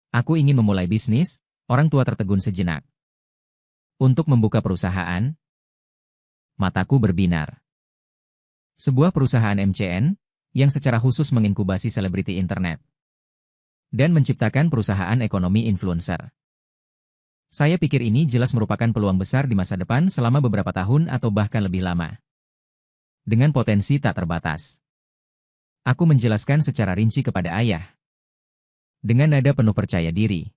Aku ingin memulai bisnis, orang tua tertegun sejenak. Untuk membuka perusahaan, mataku berbinar. Sebuah perusahaan MCN, yang secara khusus menginkubasi selebriti internet. Dan menciptakan perusahaan ekonomi influencer. Saya pikir ini jelas merupakan peluang besar di masa depan selama beberapa tahun atau bahkan lebih lama. Dengan potensi tak terbatas. Aku menjelaskan secara rinci kepada ayah. Dengan nada penuh percaya diri.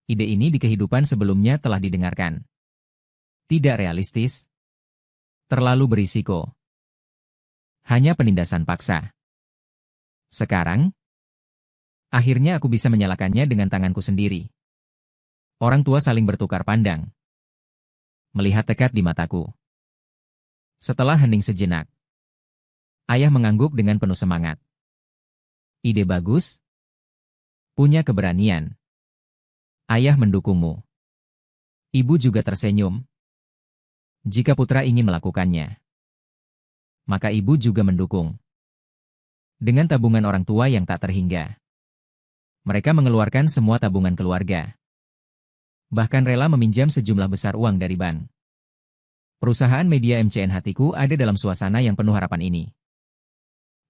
Ide ini di kehidupan sebelumnya telah didengarkan. Tidak realistis. Terlalu berisiko. Hanya penindasan paksa. Sekarang, akhirnya aku bisa menyalakannya dengan tanganku sendiri. Orang tua saling bertukar pandang. Melihat tekad di mataku. Setelah hening sejenak, ayah mengangguk dengan penuh semangat. Ide bagus. Punya keberanian. Ayah mendukungmu. Ibu juga tersenyum. Jika putra ingin melakukannya, maka ibu juga mendukung. Dengan tabungan orang tua yang tak terhingga. Mereka mengeluarkan semua tabungan keluarga. Bahkan rela meminjam sejumlah besar uang dari bank. Perusahaan media MCN hatiku ada dalam suasana yang penuh harapan ini.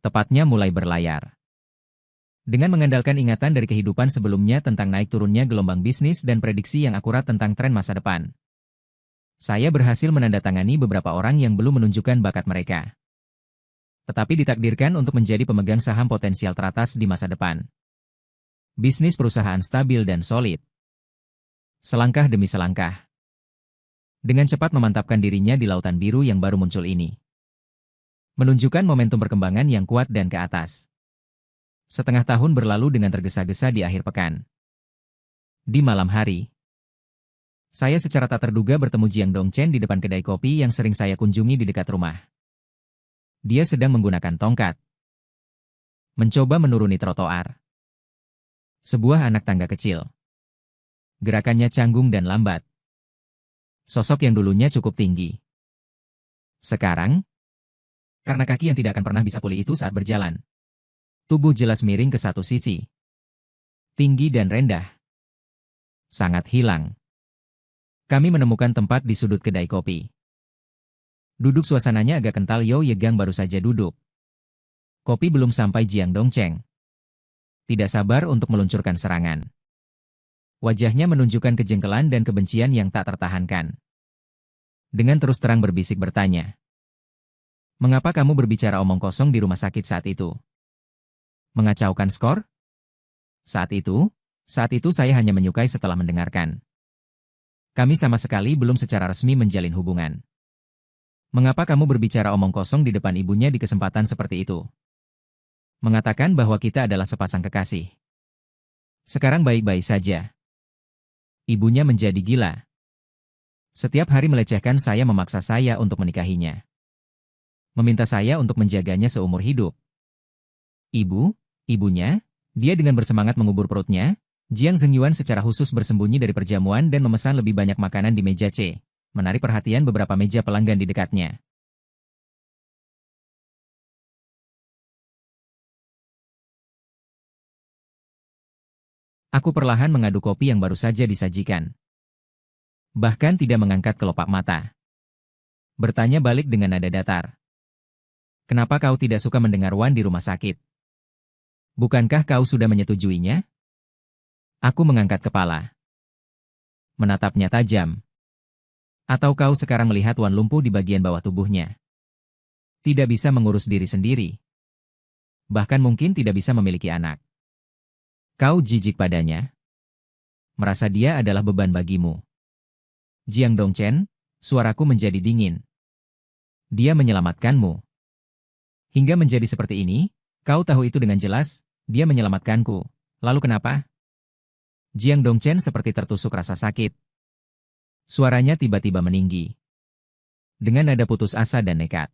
Tepatnya mulai berlayar. Dengan mengandalkan ingatan dari kehidupan sebelumnya tentang naik turunnya gelombang bisnis dan prediksi yang akurat tentang tren masa depan. Saya berhasil menandatangani beberapa orang yang belum menunjukkan bakat mereka. Tetapi ditakdirkan untuk menjadi pemegang saham potensial teratas di masa depan. Bisnis perusahaan stabil dan solid. Selangkah demi selangkah. Dengan cepat memantapkan dirinya di lautan biru yang baru muncul ini. Menunjukkan momentum perkembangan yang kuat dan ke atas. Setengah tahun berlalu dengan tergesa-gesa di akhir pekan. Di malam hari, saya secara tak terduga bertemu Jiang Dongchen di depan kedai kopi yang sering saya kunjungi di dekat rumah. Dia sedang menggunakan tongkat. Mencoba menuruni trotoar. Sebuah anak tangga kecil. Gerakannya canggung dan lambat. Sosok yang dulunya cukup tinggi. Sekarang, karena kaki yang tidak akan pernah bisa pulih itu saat berjalan. Tubuh jelas miring ke satu sisi. Tinggi dan rendah. Sangat hilang. Kami menemukan tempat di sudut kedai kopi. Duduk suasananya agak kental. Yao Yegang baru saja duduk. Kopi belum sampai. Jiang Dongchen tidak sabar untuk meluncurkan serangan. Wajahnya menunjukkan kejengkelan dan kebencian yang tak tertahankan. Dengan terus terang berbisik bertanya. Mengapa kamu berbicara omong kosong di rumah sakit saat itu? Mengacaukan skor? Saat itu saya hanya menyukai setelah mendengarkan. Kami sama sekali belum secara resmi menjalin hubungan. Mengapa kamu berbicara omong kosong di depan ibunya di kesempatan seperti itu? Mengatakan bahwa kita adalah sepasang kekasih. Sekarang baik-baik saja. Ibunya menjadi gila. Setiap hari melecehkan saya, memaksa saya untuk menikahinya. Meminta saya untuk menjaganya seumur hidup. Ibunya, dia dengan bersemangat mengubur perutnya. Jiang Zhengyuan secara khusus bersembunyi dari perjamuan dan memesan lebih banyak makanan di meja C, menarik perhatian beberapa meja pelanggan di dekatnya. Aku perlahan mengaduk kopi yang baru saja disajikan. Bahkan tidak mengangkat kelopak mata. Bertanya balik dengan nada datar. Kenapa kau tidak suka mendengar Wan di rumah sakit? Bukankah kau sudah menyetujuinya? Aku mengangkat kepala. Menatapnya tajam. Atau kau sekarang melihat Wan lumpuh di bagian bawah tubuhnya? Tidak bisa mengurus diri sendiri. Bahkan mungkin tidak bisa memiliki anak. Kau jijik padanya? Merasa dia adalah beban bagimu. Jiang Dongchen, suaraku menjadi dingin. Dia menyelamatkanmu. Hingga menjadi seperti ini, kau tahu itu dengan jelas, dia menyelamatkanku. Lalu kenapa? Jiang Dongchen seperti tertusuk rasa sakit. Suaranya tiba-tiba meninggi. Dengan nada putus asa dan nekat.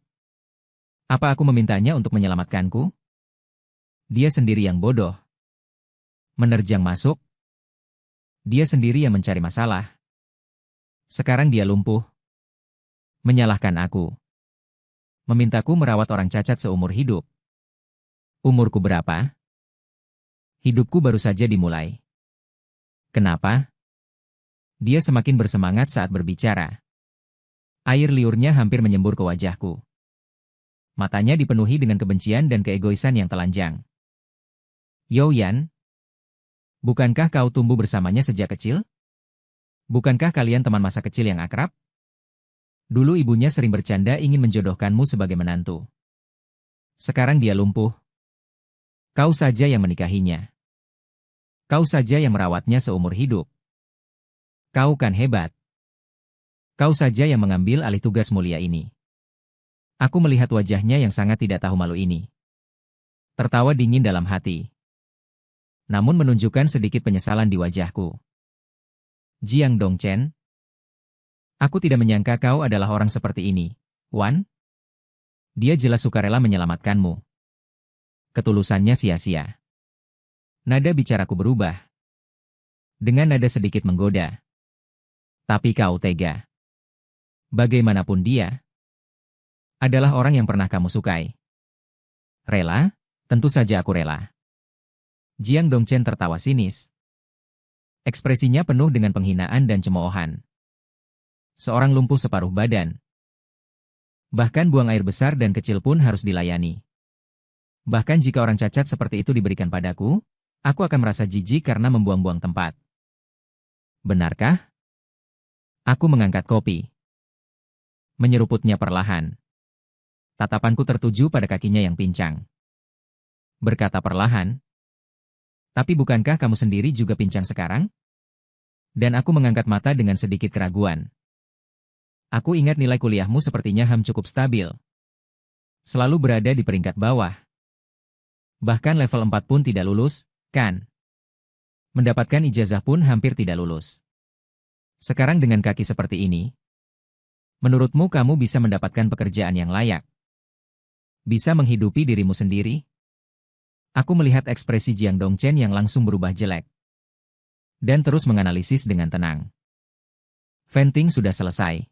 Apa aku memintanya untuk menyelamatkanku? Dia sendiri yang bodoh. Menerjang masuk. Dia sendiri yang mencari masalah. Sekarang dia lumpuh. Menyalahkan aku. Memintaku merawat orang cacat seumur hidup. Umurku berapa? Hidupku baru saja dimulai. Kenapa? Dia semakin bersemangat saat berbicara. Air liurnya hampir menyembur ke wajahku. Matanya dipenuhi dengan kebencian dan keegoisan yang telanjang. Youyan, bukankah kau tumbuh bersamanya sejak kecil? Bukankah kalian teman masa kecil yang akrab? Dulu ibunya sering bercanda ingin menjodohkanmu sebagai menantu. Sekarang dia lumpuh. Kau saja yang menikahinya. Kau saja yang merawatnya seumur hidup. Kau kan hebat. Kau saja yang mengambil alih tugas mulia ini. Aku melihat wajahnya yang sangat tidak tahu malu ini. Tertawa dingin dalam hati. Namun menunjukkan sedikit penyesalan di wajahku. Jiang Dongchen, aku tidak menyangka kau adalah orang seperti ini, Wan. Dia jelas sukarela menyelamatkanmu. Ketulusannya sia-sia. Nada bicaraku berubah. Dengan nada sedikit menggoda. Tapi kau tega. Bagaimanapun dia adalah orang yang pernah kamu sukai. Rela? Tentu saja aku rela. Jiang Dongchen tertawa sinis. Ekspresinya penuh dengan penghinaan dan cemoohan. Seorang lumpuh separuh badan. Bahkan buang air besar dan kecil pun harus dilayani. Bahkan jika orang cacat seperti itu diberikan padaku, aku akan merasa jijik karena membuang-buang tempat. Benarkah? Aku mengangkat kopi. Menyeruputnya perlahan. Tatapanku tertuju pada kakinya yang pincang. Berkata perlahan, tapi bukankah kamu sendiri juga pincang sekarang? Dan aku mengangkat mata dengan sedikit keraguan. Aku ingat nilai kuliahmu sepertinya cukup stabil. Selalu berada di peringkat bawah. Bahkan level 4 pun tidak lulus, kan? Mendapatkan ijazah pun hampir tidak lulus. Sekarang dengan kaki seperti ini, menurutmu kamu bisa mendapatkan pekerjaan yang layak? Bisa menghidupi dirimu sendiri? Aku melihat ekspresi Jiang Dongchen yang langsung berubah jelek. Dan terus menganalisis dengan tenang. Venting sudah selesai.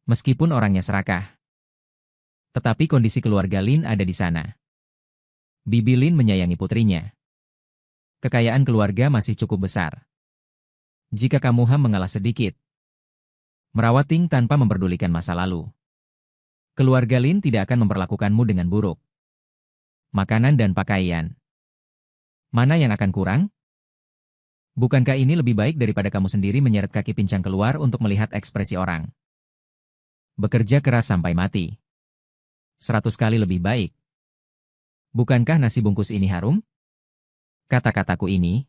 Meskipun orangnya serakah. Tetapi kondisi keluarga Lin ada di sana. Bibi Lin menyayangi putrinya. Kekayaan keluarga masih cukup besar. Jika kamu mengalah sedikit, merawat Ting tanpa memperdulikan masa lalu, keluarga Lin tidak akan memperlakukanmu dengan buruk. Makanan dan pakaian. Mana yang akan kurang? Bukankah ini lebih baik daripada kamu sendiri menyeret kaki pincang keluar untuk melihat ekspresi orang? Bekerja keras sampai mati. 100 kali lebih baik. Bukankah nasi bungkus ini harum? Kata-kataku ini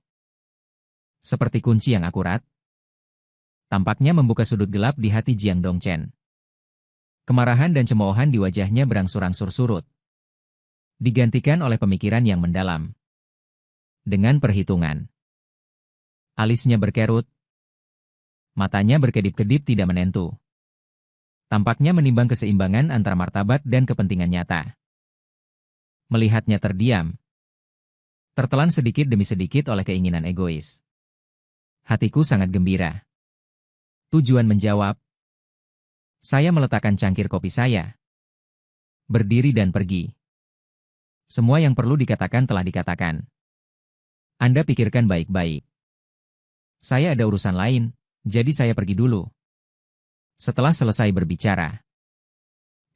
seperti kunci yang akurat. Tampaknya membuka sudut gelap di hati Jiang Dongchen. Kemarahan dan cemoohan di wajahnya berangsur-angsur surut. Digantikan oleh pemikiran yang mendalam. Dengan perhitungan. Alisnya berkerut. Matanya berkedip-kedip tidak menentu. Tampaknya menimbang keseimbangan antara martabat dan kepentingan nyata. Melihatnya terdiam. Tertelan sedikit demi sedikit oleh keinginan egois. Hatiku sangat gembira. Tujuan menjawab. Saya meletakkan cangkir kopi saya. Berdiri dan pergi. Semua yang perlu dikatakan telah dikatakan. Anda pikirkan baik-baik. Saya ada urusan lain, jadi saya pergi dulu. Setelah selesai berbicara,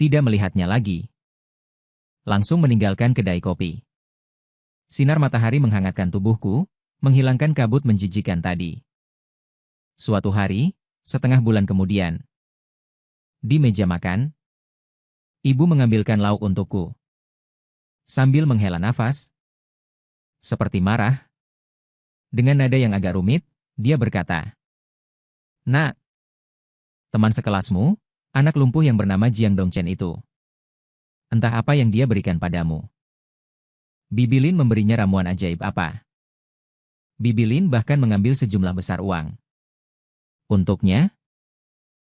tidak melihatnya lagi. Langsung meninggalkan kedai kopi. Sinar matahari menghangatkan tubuhku, menghilangkan kabut menjijikkan tadi. Suatu hari, setengah bulan kemudian, di meja makan, ibu mengambilkan lauk untukku. Sambil menghela nafas, seperti marah, dengan nada yang agak rumit, dia berkata, "Nak, teman sekelasmu, anak lumpuh yang bernama Jiang Dongchen itu. Entah apa yang dia berikan padamu." Bibi Lin memberinya ramuan ajaib apa? Bibi Lin bahkan mengambil sejumlah besar uang. Untuknya?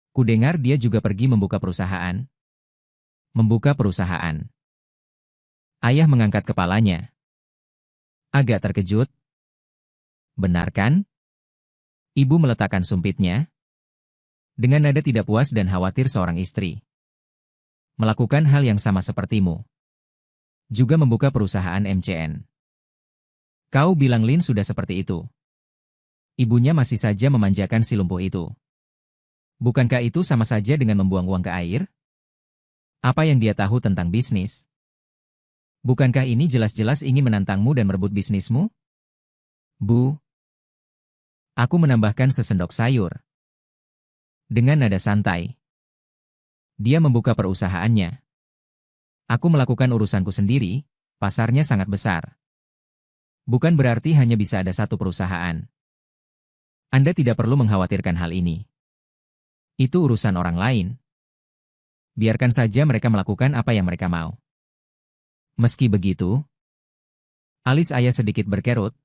Kudengar dia juga pergi membuka perusahaan. Membuka perusahaan. Ayah mengangkat kepalanya. Agak terkejut. Benar kan? Ibu meletakkan sumpitnya. Dengan nada tidak puas dan khawatir seorang istri. Melakukan hal yang sama sepertimu. Juga membuka perusahaan MCN. Kau bilang Lin sudah seperti itu. Ibunya masih saja memanjakan si lumpuh itu. Bukankah itu sama saja dengan membuang uang ke air? Apa yang dia tahu tentang bisnis? Bukankah ini jelas-jelas ingin menantangmu dan merebut bisnismu? Bu. Aku menambahkan sesendok sayur. Dengan nada santai. Dia membuka perusahaannya. Aku melakukan urusanku sendiri, pasarnya sangat besar. Bukan berarti hanya bisa ada satu perusahaan. Anda tidak perlu mengkhawatirkan hal ini. Itu urusan orang lain. Biarkan saja mereka melakukan apa yang mereka mau. Meski begitu, alis ayah sedikit berkerut.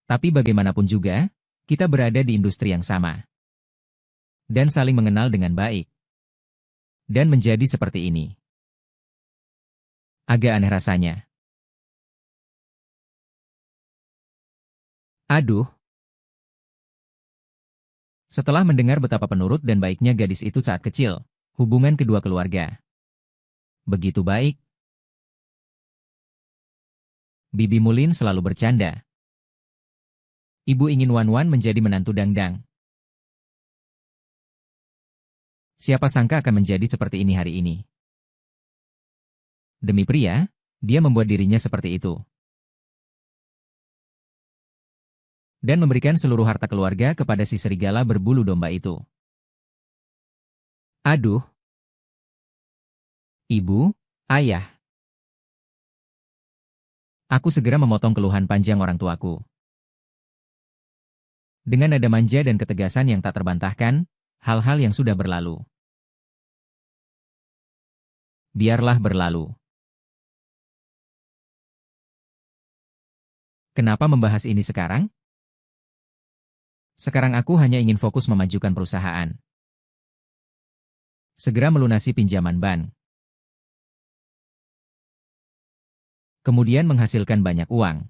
Tapi bagaimanapun juga, kita berada di industri yang sama. Dan saling mengenal dengan baik. Dan menjadi seperti ini. Agak aneh rasanya. Aduh. Setelah mendengar betapa penurut dan baiknya gadis itu saat kecil, hubungan kedua keluarga begitu baik. Bibi Mulin selalu bercanda. Ibu ingin Wan-Wan menjadi menantu Dangdang. Siapa sangka akan menjadi seperti ini hari ini. Demi pria, dia membuat dirinya seperti itu. Dan memberikan seluruh harta keluarga kepada si serigala berbulu domba itu. Aduh. Ibu, ayah. Aku segera memotong keluhan panjang orang tuaku. Dengan nada manja dan ketegasan yang tak terbantahkan, hal-hal yang sudah berlalu. Biarlah berlalu. Kenapa membahas ini sekarang? Sekarang aku hanya ingin fokus memajukan perusahaan. Segera melunasi pinjaman bank. Kemudian menghasilkan banyak uang.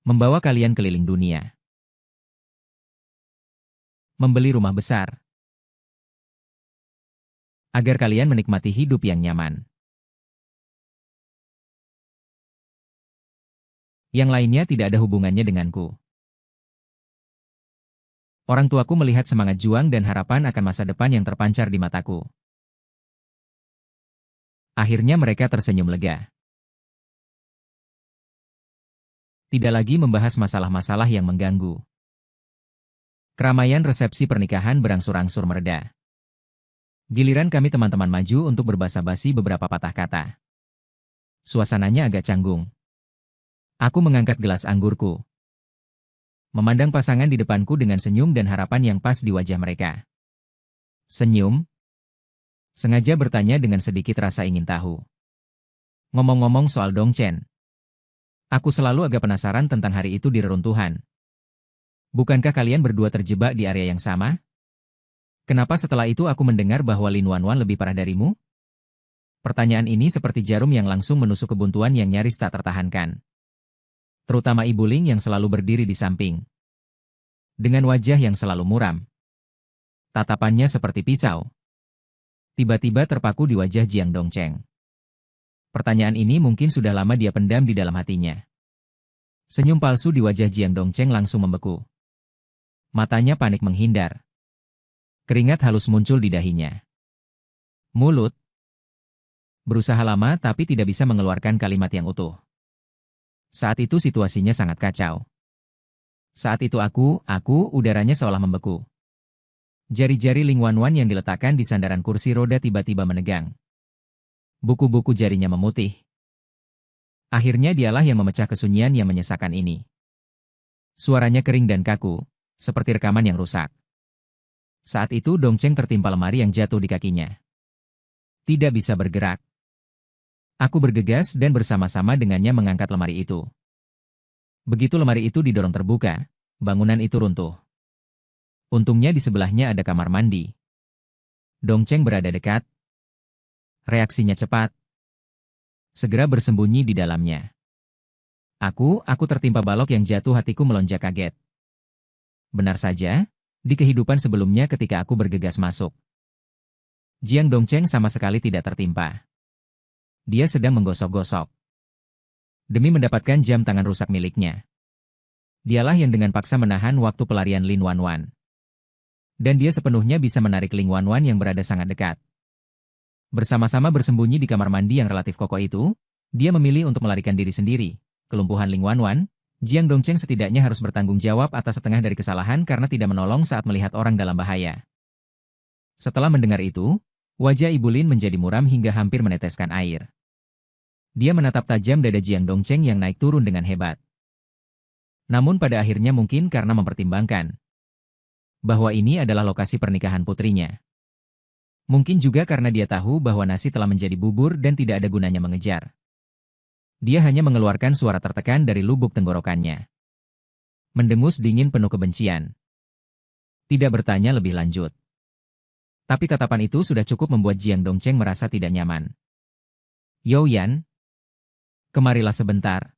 Membawa kalian keliling dunia. Membeli rumah besar. Agar kalian menikmati hidup yang nyaman. Yang lainnya tidak ada hubungannya denganku. Orang tuaku melihat semangat juang dan harapan akan masa depan yang terpancar di mataku. Akhirnya mereka tersenyum lega. Tidak lagi membahas masalah-masalah yang mengganggu. Keramaian resepsi pernikahan berangsur-angsur mereda. Giliran kami teman-teman maju untuk berbasa-basi beberapa patah kata. Suasananya agak canggung. Aku mengangkat gelas anggurku. Memandang pasangan di depanku dengan senyum dan harapan yang pas di wajah mereka. Senyum. Sengaja bertanya dengan sedikit rasa ingin tahu. Ngomong-ngomong soal Dongchen. Aku selalu agak penasaran tentang hari itu di reruntuhan. Bukankah kalian berdua terjebak di area yang sama? Kenapa setelah itu aku mendengar bahwa Lin Wanwan lebih parah darimu? Pertanyaan ini seperti jarum yang langsung menusuk kebuntuan yang nyaris tak tertahankan. Terutama Ibu Ling yang selalu berdiri di samping. Dengan wajah yang selalu muram. Tatapannya seperti pisau. Tiba-tiba terpaku di wajah Jiang Dongcheng. Pertanyaan ini mungkin sudah lama dia pendam di dalam hatinya. Senyum palsu di wajah Jiang Dongcheng langsung membeku. Matanya panik menghindar. Keringat halus muncul di dahinya. Mulut. Berusaha lama tapi tidak bisa mengeluarkan kalimat yang utuh. Saat itu situasinya sangat kacau. Saat itu udaranya seolah membeku. Jari-jari Ling Wanwan yang diletakkan di sandaran kursi roda tiba-tiba menegang. Buku-buku jarinya memutih. Akhirnya dialah yang memecah kesunyian yang menyesakan ini. Suaranya kering dan kaku, seperti rekaman yang rusak. Saat itu Dongcheng tertimpa lemari yang jatuh di kakinya. Tidak bisa bergerak. Aku bergegas dan bersama-sama dengannya mengangkat lemari itu. Begitu lemari itu didorong terbuka, bangunan itu runtuh. Untungnya di sebelahnya ada kamar mandi. Dongcheng berada dekat. Reaksinya cepat. segera bersembunyi di dalamnya. Aku tertimpa balok yang jatuh, hatiku melonjak kaget. Benar saja, di kehidupan sebelumnya ketika aku bergegas masuk, Jiang Dongcheng sama sekali tidak tertimpa. Dia sedang menggosok-gosok demi mendapatkan jam tangan rusak miliknya. Dialah yang dengan paksa menahan waktu pelarian Lin Wanwan. Dan dia sepenuhnya bisa menarik Lin Wanwan yang berada sangat dekat. Bersama-sama bersembunyi di kamar mandi yang relatif kokoh itu, dia memilih untuk melarikan diri sendiri. Kelumpuhan Lin Wanwan, Jiang Dongcheng setidaknya harus bertanggung jawab atas setengah dari kesalahan karena tidak menolong saat melihat orang dalam bahaya. Setelah mendengar itu, wajah Ibu Lin menjadi muram hingga hampir meneteskan air. Dia menatap tajam dada Jiang Dongcheng yang naik turun dengan hebat. Namun pada akhirnya mungkin karena mempertimbangkan bahwa ini adalah lokasi pernikahan putrinya. Mungkin juga karena dia tahu bahwa nasi telah menjadi bubur dan tidak ada gunanya mengejar. Dia hanya mengeluarkan suara tertekan dari lubuk tenggorokannya. Mendengus dingin penuh kebencian. Tidak bertanya lebih lanjut. Tapi tatapan itu sudah cukup membuat Jiang Dongcheng merasa tidak nyaman. Yo Yan, kemarilah sebentar.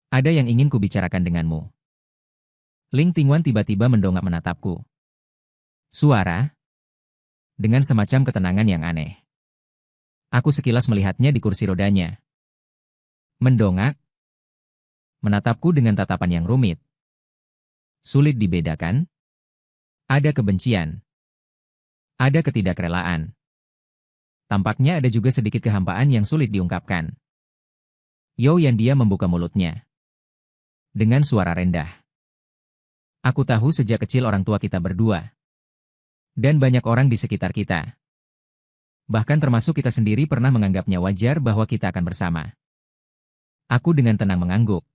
Ada yang ingin kubicarakan denganmu. Ling Tingwan tiba-tiba mendongak menatapku. Suara dengan semacam ketenangan yang aneh. Aku sekilas melihatnya di kursi rodanya. Mendongak, menatapku dengan tatapan yang rumit. Sulit dibedakan. Ada kebencian. Ada ketidakrelaan. Tampaknya ada juga sedikit kehampaan yang sulit diungkapkan. Yo Yan, dia membuka mulutnya. Dengan suara rendah. Aku tahu sejak kecil orang tua kita berdua. Dan banyak orang di sekitar kita. Bahkan termasuk kita sendiri pernah menganggapnya wajar bahwa kita akan bersama. Aku dengan tenang mengangguk.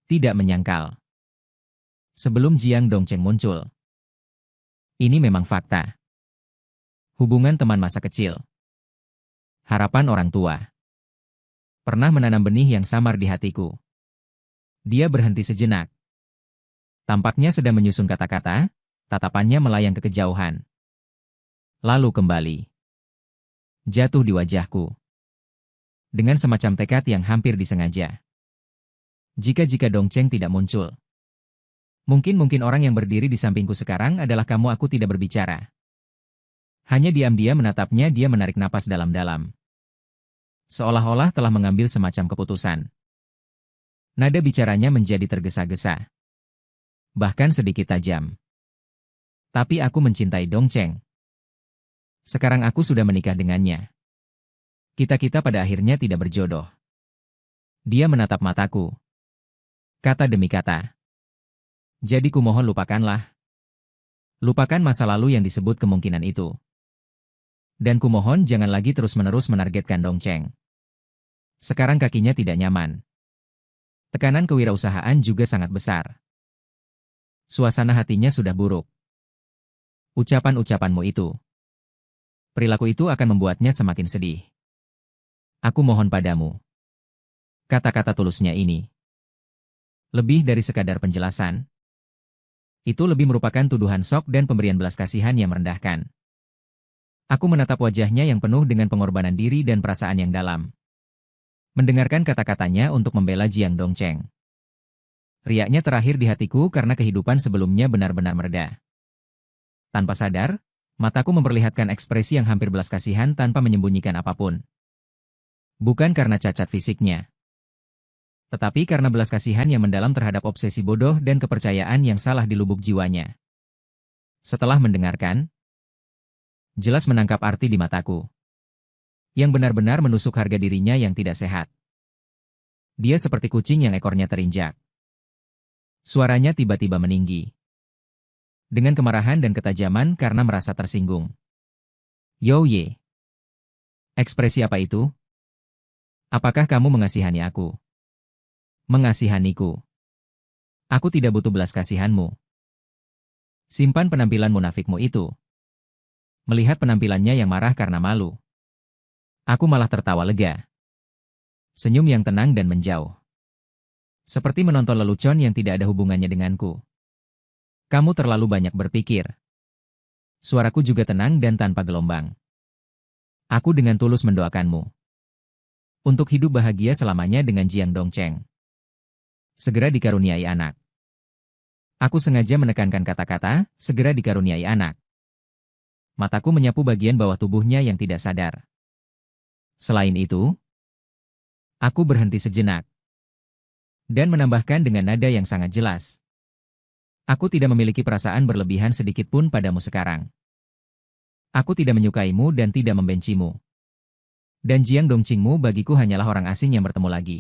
Tidak menyangkal. Sebelum Jiang Dongcheng muncul. Ini memang fakta. Hubungan teman masa kecil. Harapan orang tua. Pernah menanam benih yang samar di hatiku. Dia berhenti sejenak. Tampaknya sedang menyusun kata-kata, tatapannya melayang ke kejauhan. Lalu kembali. Jatuh di wajahku. Dengan semacam tekad yang hampir disengaja. Jika Dongcheng tidak muncul. Mungkin orang yang berdiri di sampingku sekarang adalah kamu. Aku tidak berbicara. Hanya diam-diam menatapnya. Dia menarik napas dalam-dalam. Seolah-olah telah mengambil semacam keputusan. Nada bicaranya menjadi tergesa-gesa. Bahkan sedikit tajam. Tapi aku mencintai Dongcheng. Sekarang aku sudah menikah dengannya. Kita pada akhirnya tidak berjodoh. Dia menatap mataku. Kata demi kata. Jadi kumohon lupakanlah. Lupakan masa lalu yang disebut kemungkinan itu. Dan kumohon jangan lagi terus-menerus menargetkan Dongcheng. Sekarang kakinya tidak nyaman. Tekanan kewirausahaan juga sangat besar. Suasana hatinya sudah buruk. Ucapan-ucapanmu itu. Perilaku itu akan membuatnya semakin sedih. Aku mohon padamu. Kata-kata tulusnya ini. Lebih dari sekadar penjelasan. Itu lebih merupakan tuduhan sok dan pemberian belas kasihan yang merendahkan. Aku menatap wajahnya yang penuh dengan pengorbanan diri dan perasaan yang dalam. Mendengarkan kata-katanya untuk membela Jiang Dongcheng. Riaknya terakhir di hatiku karena kehidupan sebelumnya benar-benar mereda. Tanpa sadar, mataku memperlihatkan ekspresi yang hampir belas kasihan tanpa menyembunyikan apapun. Bukan karena cacat fisiknya. Tetapi karena belas kasihan yang mendalam terhadap obsesi bodoh dan kepercayaan yang salah di lubuk jiwanya. Setelah mendengarkan, jelas menangkap arti di mataku. Yang benar-benar menusuk harga dirinya yang tidak sehat. Dia seperti kucing yang ekornya terinjak. Suaranya tiba-tiba meninggi. Dengan kemarahan dan ketajaman karena merasa tersinggung. Yo Ye. Ekspresi apa itu? Apakah kamu mengasihani aku? Mengasihaniku. Aku tidak butuh belas kasihanmu. Simpan penampilan munafikmu itu. Melihat penampilannya yang marah karena malu. Aku malah tertawa lega. Senyum yang tenang dan menjauh. Seperti menonton lelucon yang tidak ada hubungannya denganku. Kamu terlalu banyak berpikir. Suaraku juga tenang dan tanpa gelombang. Aku dengan tulus mendoakanmu. Untuk hidup bahagia selamanya dengan Jiang Dongcheng. Segera dikaruniai anak. Aku sengaja menekankan kata-kata, segera dikaruniai anak. Mataku menyapu bagian bawah tubuhnya yang tidak sadar. Selain itu, aku berhenti sejenak. Dan menambahkan dengan nada yang sangat jelas. Aku tidak memiliki perasaan berlebihan sedikit pun padamu sekarang. Aku tidak menyukaimu dan tidak membencimu. Dan Jiang Dongqingmu bagiku hanyalah orang asing yang bertemu lagi.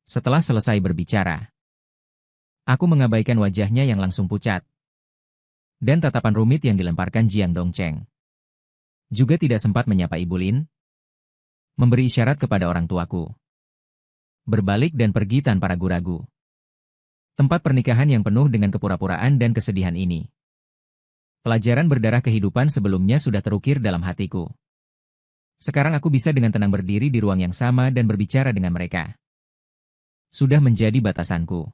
Setelah selesai berbicara, aku mengabaikan wajahnya yang langsung pucat. Dan tatapan rumit yang dilemparkan Jiang Dongcheng. Juga tidak sempat menyapa Ibu Lin. Memberi isyarat kepada orang tuaku. Berbalik dan pergi tanpa ragu-ragu. Tempat pernikahan yang penuh dengan kepura-puraan dan kesedihan ini. Pelajaran berdarah kehidupan sebelumnya sudah terukir dalam hatiku. Sekarang aku bisa dengan tenang berdiri di ruang yang sama dan berbicara dengan mereka. Sudah menjadi batasanku.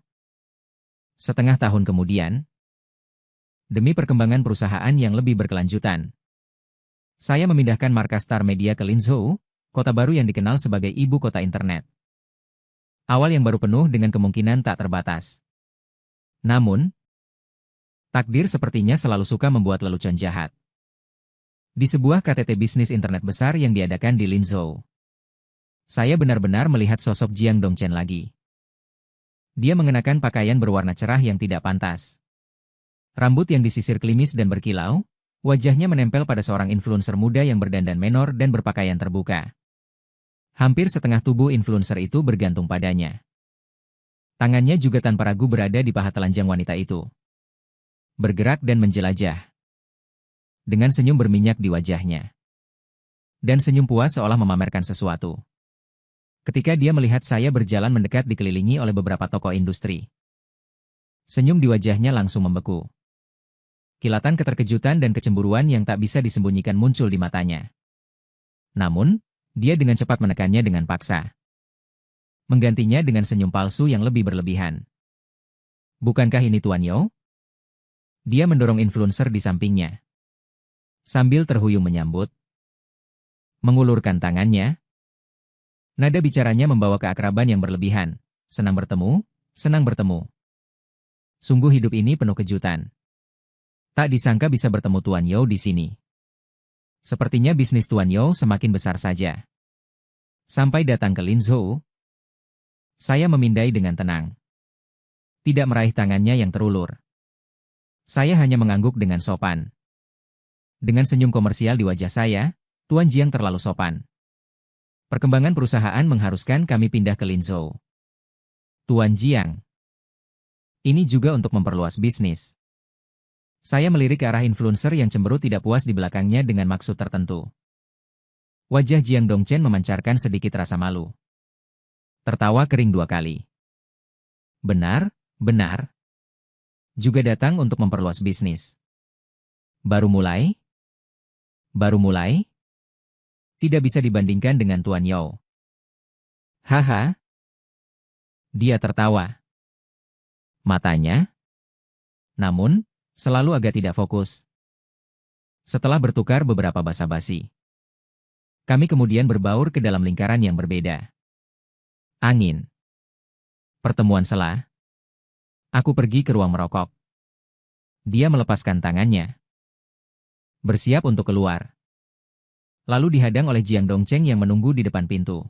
Setengah tahun kemudian, demi perkembangan perusahaan yang lebih berkelanjutan, saya memindahkan markas Star Media ke Linzhou, kota baru yang dikenal sebagai ibu kota internet. Awal yang baru penuh dengan kemungkinan tak terbatas. Namun, takdir sepertinya selalu suka membuat lelucon jahat. Di sebuah KTT bisnis internet besar yang diadakan di Linzhou, saya benar-benar melihat sosok Jiang Dongchen lagi. Dia mengenakan pakaian berwarna cerah yang tidak pantas. Rambut yang disisir klimis dan berkilau, wajahnya menempel pada seorang influencer muda yang berdandan menor dan berpakaian terbuka. Hampir setengah tubuh influencer itu bergantung padanya. Tangannya juga tanpa ragu berada di paha telanjang wanita itu. Bergerak dan menjelajah. Dengan senyum berminyak di wajahnya. Dan senyum puas seolah memamerkan sesuatu. Ketika dia melihat saya berjalan mendekat dikelilingi oleh beberapa tokoh industri. Senyum di wajahnya langsung membeku. Kilatan keterkejutan dan kecemburuan yang tak bisa disembunyikan muncul di matanya. Namun, dia dengan cepat menekannya dengan paksa. Menggantinya dengan senyum palsu yang lebih berlebihan. Bukankah ini Tuan Yo? Dia mendorong influencer di sampingnya. Sambil terhuyung menyambut. Mengulurkan tangannya. Nada bicaranya membawa keakraban yang berlebihan. Senang bertemu, senang bertemu. Sungguh hidup ini penuh kejutan. Tak disangka bisa bertemu Tuan Yo di sini. Sepertinya bisnis Tuan Yo semakin besar saja. Sampai datang ke Linzhou, saya memindai dengan tenang. Tidak meraih tangannya yang terulur. Saya hanya mengangguk dengan sopan. Dengan senyum komersial di wajah saya, Tuan Jiang terlalu sopan. Perkembangan perusahaan mengharuskan kami pindah ke Linzhou. Tuan Jiang. Ini juga untuk memperluas bisnis. Saya melirik ke arah influencer yang cemberut tidak puas di belakangnya dengan maksud tertentu. Wajah Jiang Dongchen memancarkan sedikit rasa malu. Tertawa kering 2 kali. Benar, benar. Juga datang untuk memperluas bisnis. Baru mulai? Baru mulai? Tidak bisa dibandingkan dengan Tuan Yo. Haha. Dia tertawa. Matanya, namun, selalu agak tidak fokus. Setelah bertukar beberapa basa-basi, kami kemudian berbaur ke dalam lingkaran yang berbeda. Angin. Pertemuan selah. Aku pergi ke ruang merokok. Dia melepaskan tangannya. Bersiap untuk keluar. Lalu dihadang oleh Jiang Dongcheng yang menunggu di depan pintu.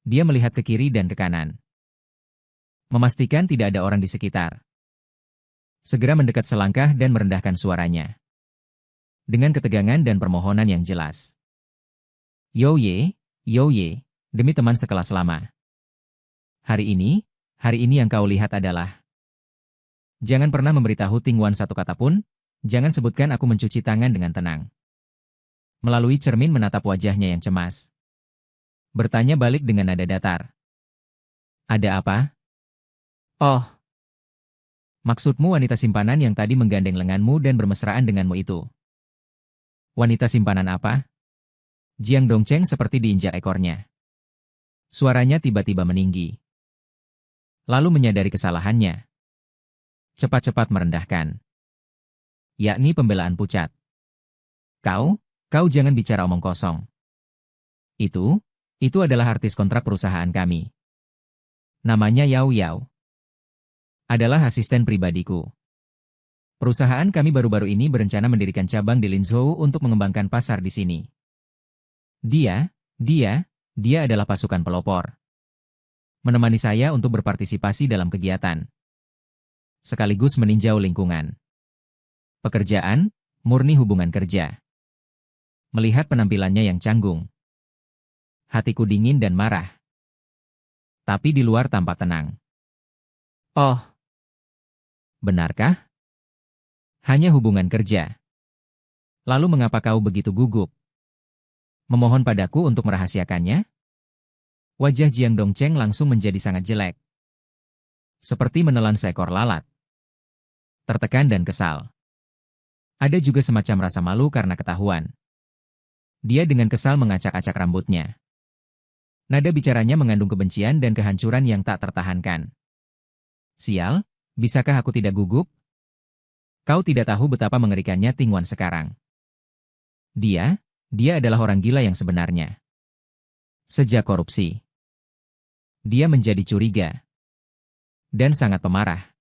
Dia melihat ke kiri dan ke kanan. Memastikan tidak ada orang di sekitar. Segera mendekat selangkah dan merendahkan suaranya. Dengan ketegangan dan permohonan yang jelas. Yo Ye, demi teman sekelas lama. Hari ini yang kau lihat adalah. Jangan pernah memberitahu Ting Wan satu kata pun, jangan sebutkan aku mencuci tangan dengan tenang. Melalui cermin menatap wajahnya yang cemas. Bertanya balik dengan nada datar. Ada apa? Oh. Maksudmu wanita simpanan yang tadi menggandeng lenganmu dan bermesraan denganmu itu. Wanita simpanan apa? Jiang Dongcheng seperti diinjak ekornya. Suaranya tiba-tiba meninggi. Lalu menyadari kesalahannya. Cepat-cepat merendahkan. Yakni pembelaan pucat. Kau jangan bicara omong kosong. Itu Itu adalah artis kontrak perusahaan kami. Namanya Yao Yao. Adalah asisten pribadiku. Perusahaan kami baru-baru ini berencana mendirikan cabang di Linzhou untuk mengembangkan pasar di sini. Dia adalah pasukan pelopor. Menemani saya untuk berpartisipasi dalam kegiatan. Sekaligus meninjau lingkungan. Pekerjaan, murni hubungan kerja. Melihat penampilannya yang canggung. Hatiku dingin dan marah. Tapi di luar tampak tenang. Oh, benarkah? Hanya hubungan kerja. Lalu mengapa kau begitu gugup? Memohon padaku untuk merahasiakannya? Wajah Jiang Dongcheng langsung menjadi sangat jelek. Seperti menelan seekor lalat. Tertekan dan kesal. Ada juga semacam rasa malu karena ketahuan. Dia dengan kesal mengacak-acak rambutnya. Nada bicaranya mengandung kebencian dan kehancuran yang tak tertahankan. Sial, bisakah aku tidak gugup? Kau tidak tahu betapa mengerikannya Tingwan sekarang. Dia adalah orang gila yang sebenarnya. Sejak korupsi, dia menjadi curiga. Dan sangat pemarah.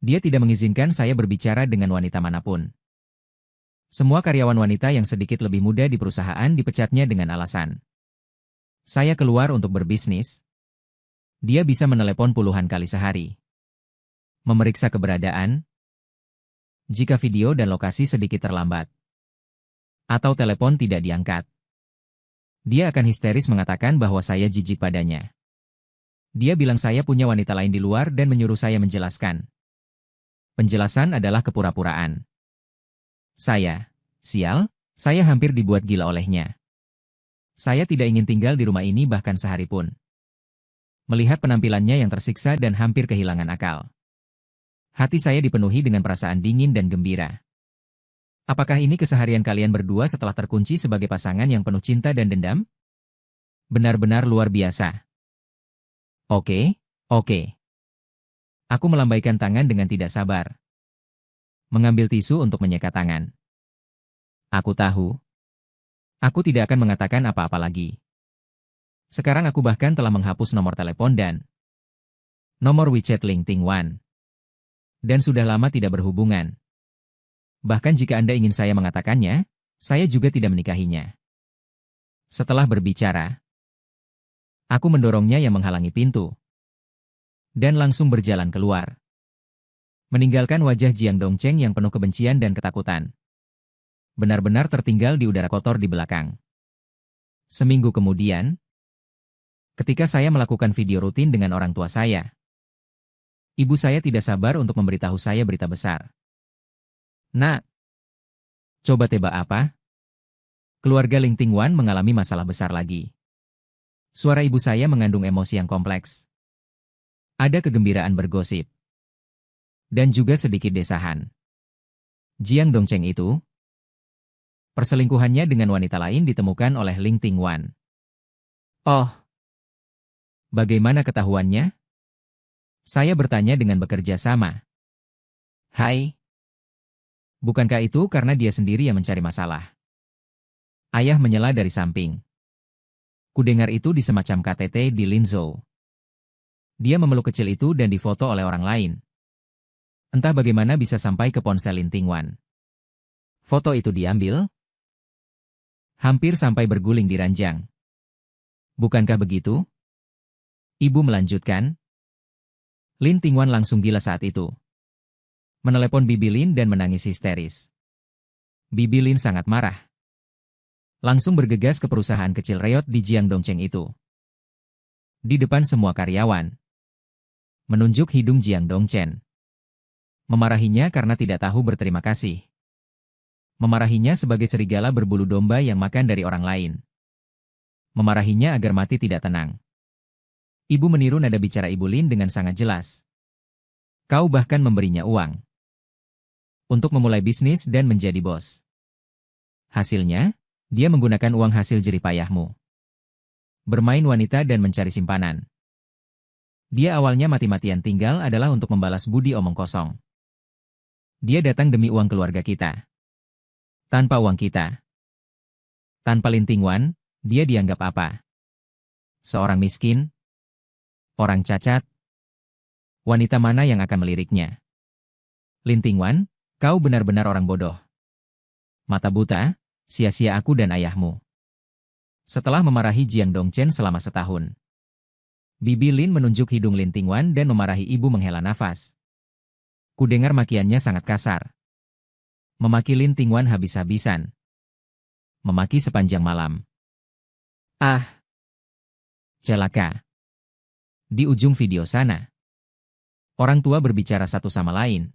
Dia tidak mengizinkan saya berbicara dengan wanita manapun. Semua karyawan wanita yang sedikit lebih muda di perusahaan dipecatnya dengan alasan. Saya keluar untuk berbisnis. Dia bisa menelepon puluhan kali sehari. Memeriksa keberadaan. Jika video dan lokasi sedikit terlambat. Atau telepon tidak diangkat. Dia akan histeris mengatakan bahwa saya jijik padanya. Dia bilang saya punya wanita lain di luar dan menyuruh saya menjelaskan. Penjelasan adalah kepura-puraan. Sial, saya hampir dibuat gila olehnya. Saya tidak ingin tinggal di rumah ini bahkan sehari pun. Melihat penampilannya yang tersiksa dan hampir kehilangan akal. Hati saya dipenuhi dengan perasaan dingin dan gembira. Apakah ini keseharian kalian berdua setelah terkunci sebagai pasangan yang penuh cinta dan dendam? Benar-benar luar biasa. Oke. Aku melambaikan tangan dengan tidak sabar. Mengambil tisu untuk menyeka tangan. Aku tahu. Aku tidak akan mengatakan apa-apa lagi. Sekarang aku bahkan telah menghapus nomor telepon dan nomor WeChat Ling Tingwan. Dan sudah lama tidak berhubungan. Bahkan jika Anda ingin saya mengatakannya, saya juga tidak menikahinya. Setelah berbicara, aku mendorongnya yang menghalangi pintu. Dan langsung berjalan keluar. Meninggalkan wajah Jiang Dongcheng yang penuh kebencian dan ketakutan. Benar-benar tertinggal di udara kotor di belakang. Seminggu kemudian, ketika saya melakukan video rutin dengan orang tua saya, ibu saya tidak sabar untuk memberitahu saya berita besar. Nak, coba tebak apa? Keluarga Ling Tingwan mengalami masalah besar lagi. Suara ibu saya mengandung emosi yang kompleks. Ada kegembiraan bergosip. Dan juga sedikit desahan. Jiang Dongcheng itu, perselingkuhannya dengan wanita lain ditemukan oleh Ling Tingwan. Oh, bagaimana ketahuannya? Saya bertanya dengan bekerja sama. Hai. Bukankah itu karena dia sendiri yang mencari masalah? Ayah menyela dari samping. Kudengar itu di semacam KTT di Linzhou. Dia memeluk kecil itu dan difoto oleh orang lain. Entah bagaimana bisa sampai ke ponsel Lin Tingwan. Foto itu diambil, hampir sampai berguling di ranjang. Bukankah begitu? Ibu melanjutkan. Lin Tingwan langsung gila saat itu. Menelepon Bibi Lin dan menangis histeris. Bibi Lin sangat marah. Langsung bergegas ke perusahaan kecil reot di Jiang Dongcheng itu. Di depan semua karyawan. Menunjuk hidung Jiang Dongcheng. Memarahinya karena tidak tahu berterima kasih. Memarahinya sebagai serigala berbulu domba yang makan dari orang lain. Memarahinya agar mati tidak tenang. Ibu meniru nada bicara Ibu Lin dengan sangat jelas. Kau bahkan memberinya uang. Untuk memulai bisnis dan menjadi bos. Hasilnya, dia menggunakan uang hasil jeripayahmu. Bermain wanita dan mencari simpanan. Dia awalnya mati-matian tinggal adalah untuk membalas budi omong kosong. Dia datang demi uang keluarga kita. Tanpa uang kita. Tanpa Lin Tingwan, dia dianggap apa? Seorang miskin? Orang cacat? Wanita mana yang akan meliriknya? Lin Tingwan, kau benar-benar orang bodoh. Mata buta, sia-sia aku dan ayahmu. Setelah memarahi Jiang Dongchen selama setahun, bibi Lin menunjuk hidung Lin Tingwan dan memarahi ibu menghela nafas. Kudengar makiannya sangat kasar. Memaki Lin Tingwan habis-habisan. Memaki sepanjang malam. Ah! Celaka. Di ujung video sana, orang tua berbicara satu sama lain.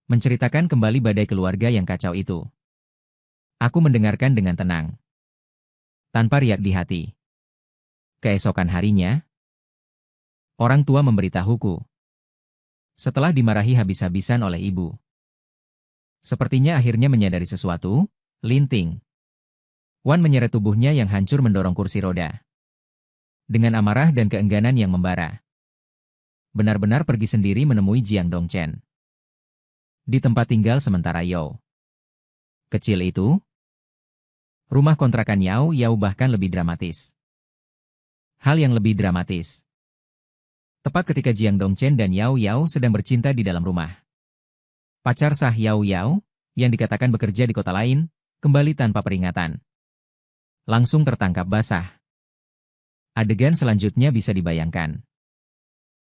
Menceritakan kembali badai keluarga yang kacau itu. Aku mendengarkan dengan tenang. Tanpa riak di hati. Keesokan harinya, orang tua memberitahuku. Setelah dimarahi habis-habisan oleh ibu. Sepertinya akhirnya menyadari sesuatu, Lin Tingwan menyeret tubuhnya yang hancur mendorong kursi roda. Dengan amarah dan keengganan yang membara. Benar-benar pergi sendiri menemui Jiang Dongchen. Di tempat tinggal sementara Yao. Kecil itu, rumah kontrakan Yao bahkan lebih dramatis. Hal yang lebih dramatis. Tepat ketika Jiang Dongchen dan Yao sedang bercinta di dalam rumah. Pacar sah Yao, yang dikatakan bekerja di kota lain, kembali tanpa peringatan. Langsung tertangkap basah. Adegan selanjutnya bisa dibayangkan.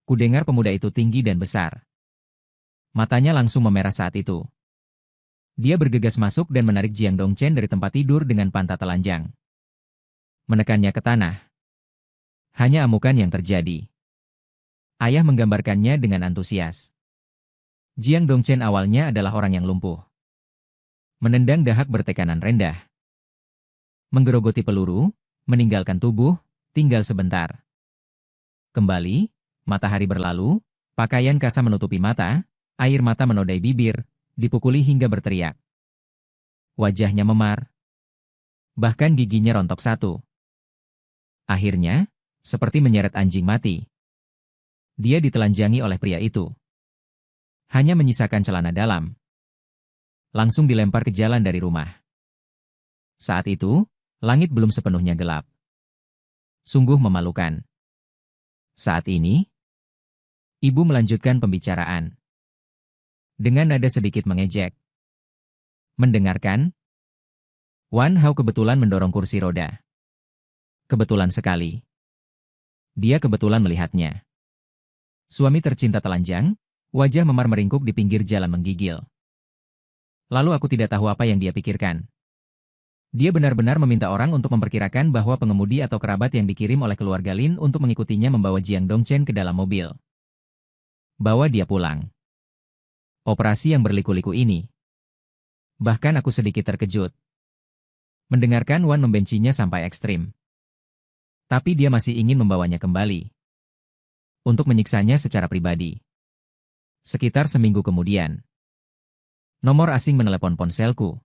Kudengar pemuda itu tinggi dan besar. Matanya langsung memerah saat itu. Dia bergegas masuk dan menarik Jiang Dongchen dari tempat tidur dengan pantat telanjang. Menekannya ke tanah. Hanya amukan yang terjadi. Ayah menggambarkannya dengan antusias. Jiang Dongchen awalnya adalah orang yang lumpuh. Menendang dahak bertekanan rendah. Menggerogoti peluru, meninggalkan tubuh, tinggal sebentar. Kembali, matahari berlalu, pakaian kasar menutupi mata, air mata menodai bibir, dipukuli hingga berteriak. Wajahnya memar. Bahkan giginya rontok satu. Akhirnya, seperti menyeret anjing mati. Dia ditelanjangi oleh pria itu. Hanya menyisakan celana dalam. Langsung dilempar ke jalan dari rumah. Saat itu, langit belum sepenuhnya gelap. Sungguh memalukan. Saat ini, ibu melanjutkan pembicaraan. Dengan nada sedikit mengejek. Mendengarkan? Wan Hao kebetulan mendorong kursi roda. Kebetulan sekali. Dia kebetulan melihatnya. Suami tercinta telanjang, wajah memar meringkuk di pinggir jalan menggigil. Lalu aku tidak tahu apa yang dia pikirkan. Dia benar-benar meminta orang untuk memperkirakan bahwa pengemudi atau kerabat yang dikirim oleh keluarga Lin untuk mengikutinya membawa Jiang Dongchen ke dalam mobil. Bawa dia pulang. Operasi yang berliku-liku ini. Bahkan aku sedikit terkejut. Mendengarkan Wan membencinya sampai ekstrim. Tapi dia masih ingin membawanya kembali. Untuk menyiksanya secara pribadi. Sekitar seminggu kemudian. Nomor asing menelepon ponselku.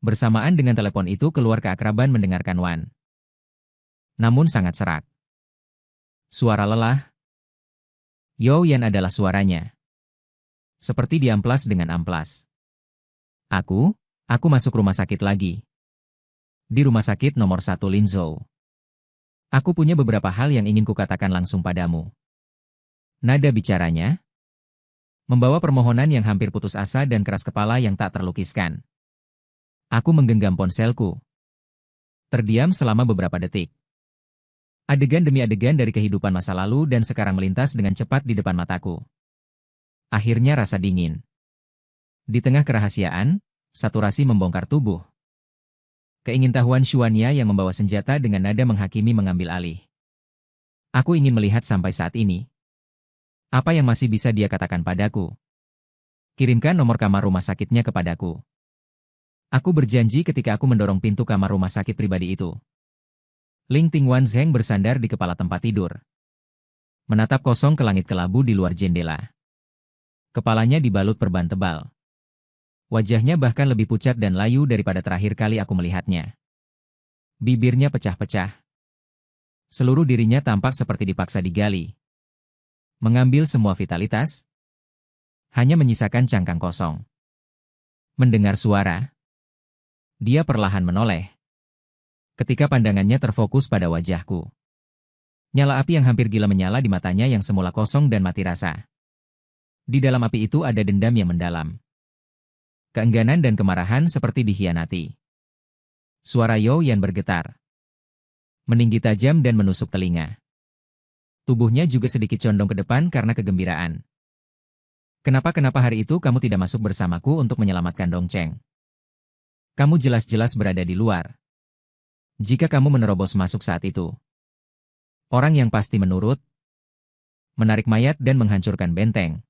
Bersamaan dengan telepon itu keluar keakraban mendengarkan Wan. Namun sangat serak. Suara lelah. Yo Yan adalah suaranya. Seperti diamplas dengan amplas. Aku masuk rumah sakit lagi. Di rumah sakit nomor 1 Linzhou. Aku punya beberapa hal yang ingin kukatakan langsung padamu. Nada bicaranya membawa permohonan yang hampir putus asa dan keras kepala yang tak terlukiskan. Aku menggenggam ponselku. Terdiam selama beberapa detik. Adegan demi adegan dari kehidupan masa lalu dan sekarang melintas dengan cepat di depan mataku. Akhirnya rasa dingin. Di tengah kerahasiaan, saturasi membongkar tubuh. Keingintahuan Xuanya yang membawa senjata dengan nada menghakimi mengambil alih. Aku ingin melihat sampai saat ini. Apa yang masih bisa dia katakan padaku? Kirimkan nomor kamar rumah sakitnya kepadaku. Aku berjanji ketika aku mendorong pintu kamar rumah sakit pribadi itu. Ling Tingwan Zheng bersandar di kepala tempat tidur. Menatap kosong ke langit kelabu di luar jendela. Kepalanya dibalut perban tebal. Wajahnya bahkan lebih pucat dan layu daripada terakhir kali aku melihatnya. Bibirnya pecah-pecah. Seluruh dirinya tampak seperti dipaksa digali. Mengambil semua vitalitas. Hanya menyisakan cangkang kosong. Mendengar suara. Dia perlahan menoleh. ketika pandangannya terfokus pada wajahku. Nyala api yang hampir gila menyala di matanya yang semula kosong dan mati rasa. Di dalam api itu ada dendam yang mendalam. Keengganan dan kemarahan seperti dikhianati. Suara Yo Yan bergetar. Meninggi tajam dan menusuk telinga. Tubuhnya juga sedikit condong ke depan karena kegembiraan. Kenapa hari itu kamu tidak masuk bersamaku untuk menyelamatkan Dongcheng? Kamu jelas-jelas berada di luar. Jika kamu menerobos masuk saat itu, orang yang pasti menurut, menarik mayat dan menghancurkan benteng.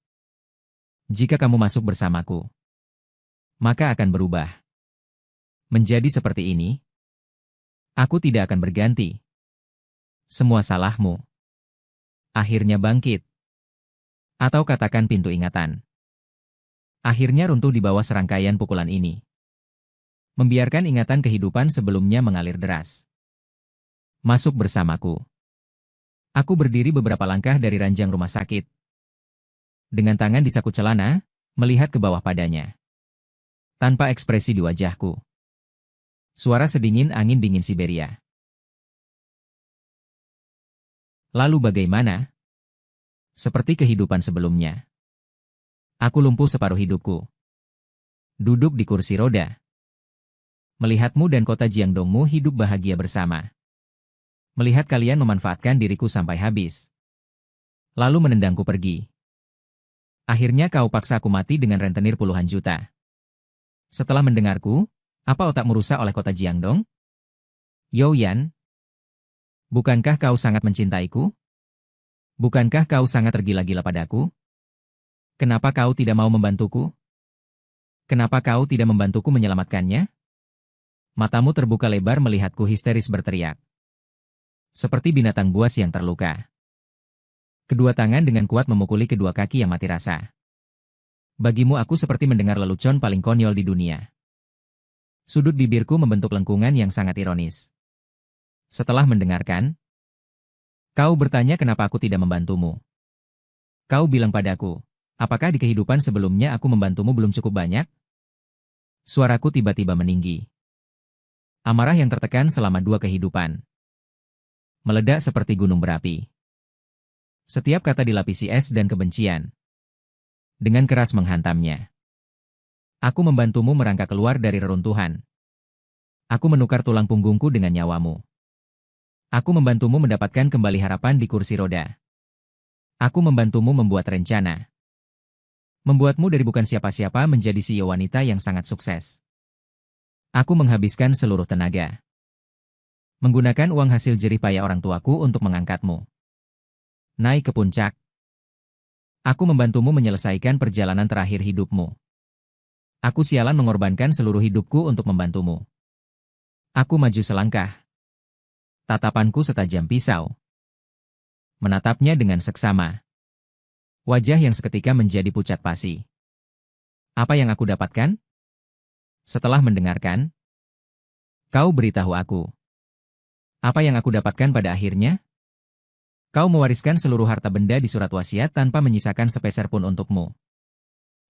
Jika kamu masuk bersamaku, maka akan berubah. Menjadi seperti ini, aku tidak akan berganti. Semua salahmu. Akhirnya bangkit. Atau katakan pintu ingatan. Akhirnya runtuh di bawah serangkaian pukulan ini. Membiarkan ingatan kehidupan sebelumnya mengalir deras. Masuk bersamaku. Aku berdiri beberapa langkah dari ranjang rumah sakit. Dengan tangan di saku celana, melihat ke bawah padanya. Tanpa ekspresi di wajahku. Suara sedingin angin dingin Siberia. Lalu bagaimana? Seperti kehidupan sebelumnya. Aku lumpuh separuh hidupku. Duduk di kursi roda. Melihatmu dan kota Jiangdongmu hidup bahagia bersama. Melihat kalian memanfaatkan diriku sampai habis. Lalu menendangku pergi. Akhirnya kau paksa aku mati dengan rentenir puluhan juta. Setelah mendengarku, apa otakmu rusak oleh kota Jiangdong? Yo Yan, bukankah kau sangat mencintaiku? Bukankah kau sangat tergila-gila padaku? Kenapa kau tidak mau membantuku? Kenapa kau tidak membantuku menyelamatkannya? Matamu terbuka lebar melihatku histeris berteriak. Seperti binatang buas yang terluka. Kedua tangan dengan kuat memukuli kedua kaki yang mati rasa. Bagimu aku seperti mendengar lelucon paling konyol di dunia. Sudut bibirku membentuk lengkungan yang sangat ironis. Setelah mendengarkan, kau bertanya kenapa aku tidak membantumu. Kau bilang padaku, apakah di kehidupan sebelumnya aku membantumu belum cukup banyak? Suaraku tiba-tiba meninggi. Amarah yang tertekan selama 2 kehidupan. Meledak seperti gunung berapi. Setiap kata dilapisi es dan kebencian. Dengan keras menghantamnya. Aku membantumu merangkak keluar dari reruntuhan. Aku menukar tulang punggungku dengan nyawamu. Aku membantumu mendapatkan kembali harapan di kursi roda. Aku membantumu membuat rencana. Membuatmu dari bukan siapa-siapa menjadi CEO wanita yang sangat sukses. Aku menghabiskan seluruh tenaga. Menggunakan uang hasil jerih payah orang tuaku untuk mengangkatmu. Naik ke puncak. Aku membantumu menyelesaikan perjalanan terakhir hidupmu. Aku sialan mengorbankan seluruh hidupku untuk membantumu. Aku maju selangkah. Tatapanku setajam pisau. Menatapnya dengan seksama. Wajah yang seketika menjadi pucat pasi. Apa yang aku dapatkan? Setelah mendengarkan, kau beritahu aku. Apa yang aku dapatkan pada akhirnya? Kau mewariskan seluruh harta benda di surat wasiat tanpa menyisakan sepeser pun untukmu.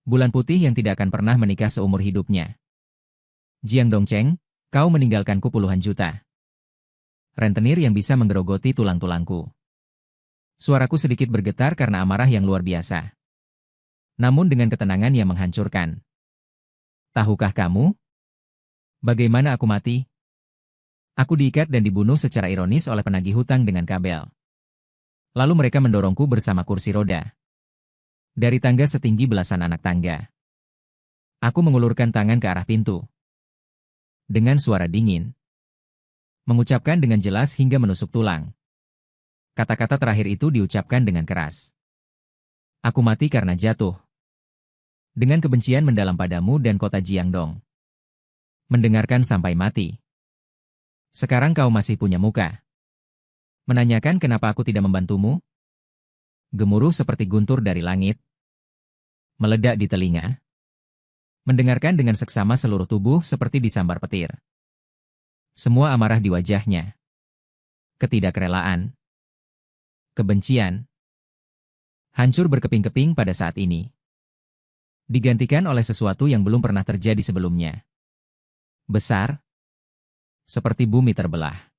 Bulan putih yang tidak akan pernah menikah seumur hidupnya. Jiang Dongcheng, kau meninggalkanku puluhan juta. Rentenir yang bisa menggerogoti tulang-tulangku. Suaraku sedikit bergetar karena amarah yang luar biasa. Namun dengan ketenangan yang menghancurkan. Tahukah kamu? Bagaimana aku mati? Aku diikat dan dibunuh secara ironis oleh penagih hutang dengan kabel. Lalu mereka mendorongku bersama kursi roda. Dari tangga setinggi belasan anak tangga. Aku mengulurkan tangan ke arah pintu. Dengan suara dingin. Mengucapkan dengan jelas hingga menusuk tulang. Kata-kata terakhir itu diucapkan dengan keras. Aku mati karena jatuh. Dengan kebencian mendalam padamu dan kota Jiangdong. Mendengarkan sampai mati. Sekarang kau masih punya muka. Menanyakan kenapa aku tidak membantumu? Gemuruh seperti guntur dari langit. Meledak di telinga. Mendengarkan dengan seksama seluruh tubuh seperti disambar petir. Semua amarah di wajahnya. Ketidakrelaan. Kebencian. Hancur berkeping-keping pada saat ini. Digantikan oleh sesuatu yang belum pernah terjadi sebelumnya. Besar. Seperti bumi terbelah.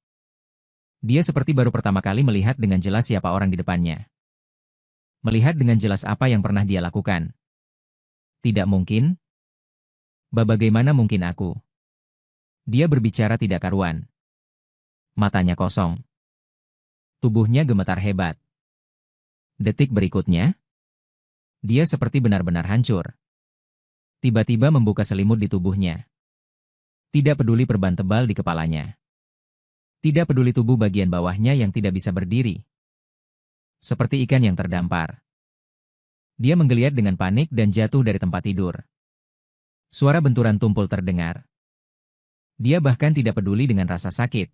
Dia seperti baru pertama kali melihat dengan jelas siapa orang di depannya. Melihat dengan jelas apa yang pernah dia lakukan. Tidak mungkin. Bagaimana mungkin aku? Dia berbicara tidak karuan. Matanya kosong. Tubuhnya gemetar hebat. Detik berikutnya, dia seperti benar-benar hancur. Tiba-tiba membuka selimut di tubuhnya. Tidak peduli perban tebal di kepalanya. Tidak peduli tubuh bagian bawahnya yang tidak bisa berdiri. Seperti ikan yang terdampar. Dia menggeliat dengan panik dan jatuh dari tempat tidur. Suara benturan tumpul terdengar. Dia bahkan tidak peduli dengan rasa sakit.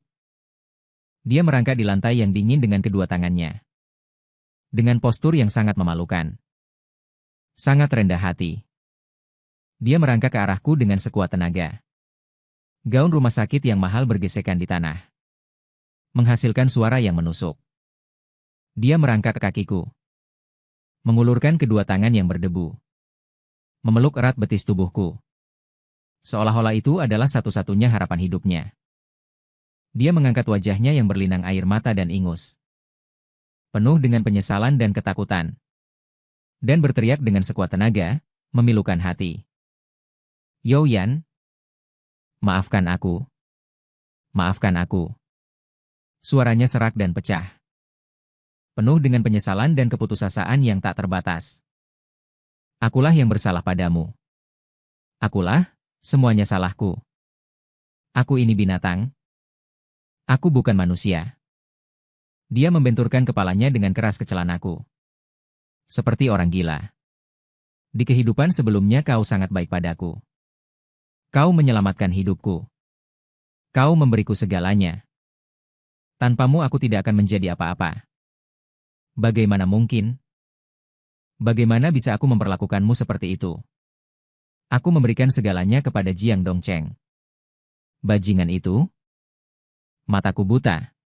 Dia merangkak di lantai yang dingin dengan kedua tangannya. Dengan postur yang sangat memalukan. Sangat rendah hati. Dia merangkak ke arahku dengan sekuat tenaga. Gaun rumah sakit yang mahal bergesekan di tanah. Menghasilkan suara yang menusuk. Dia merangkak ke kakiku. Mengulurkan kedua tangan yang berdebu. Memeluk erat betis tubuhku. Seolah-olah itu adalah satu-satunya harapan hidupnya. Dia mengangkat wajahnya yang berlinang air mata dan ingus. Penuh dengan penyesalan dan ketakutan. Dan berteriak dengan sekuat tenaga, memilukan hati. Youyan, maafkan aku. Maafkan aku. Suaranya serak dan pecah. Penuh dengan penyesalan dan keputusasaan yang tak terbatas. Akulah yang bersalah padamu. Akulah, semuanya salahku. Aku ini binatang. Aku bukan manusia. Dia membenturkan kepalanya dengan keras ke celanaku. Seperti orang gila. Di kehidupan sebelumnya kau sangat baik padaku. Kau menyelamatkan hidupku. Kau memberiku segalanya. Tanpamu aku tidak akan menjadi apa-apa. Bagaimana mungkin? Bagaimana bisa aku memperlakukanmu seperti itu? Aku memberikan segalanya kepada Jiang Dongcheng. Bajingan itu? Mataku buta.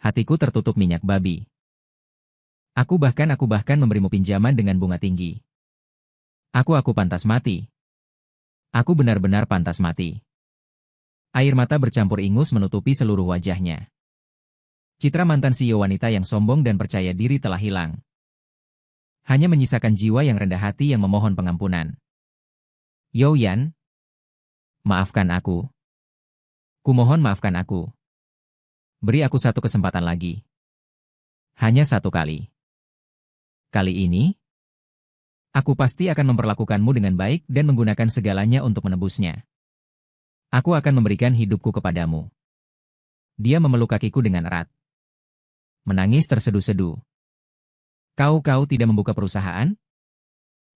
Hatiku tertutup minyak babi. Aku bahkan memberimu pinjaman dengan bunga tinggi. Aku pantas mati. Aku benar-benar pantas mati. Air mata bercampur ingus menutupi seluruh wajahnya. Citra mantan CEO wanita yang sombong dan percaya diri telah hilang. Hanya menyisakan jiwa yang rendah hati yang memohon pengampunan. Youyan, maafkan aku. Kumohon maafkan aku. Beri aku satu kesempatan lagi. Hanya satu kali. Kali ini, aku pasti akan memperlakukanmu dengan baik dan menggunakan segalanya untuk menebusnya. Aku akan memberikan hidupku kepadamu. Dia memeluk kakiku dengan erat. Menangis tersedu-sedu. Kau tidak membuka perusahaan?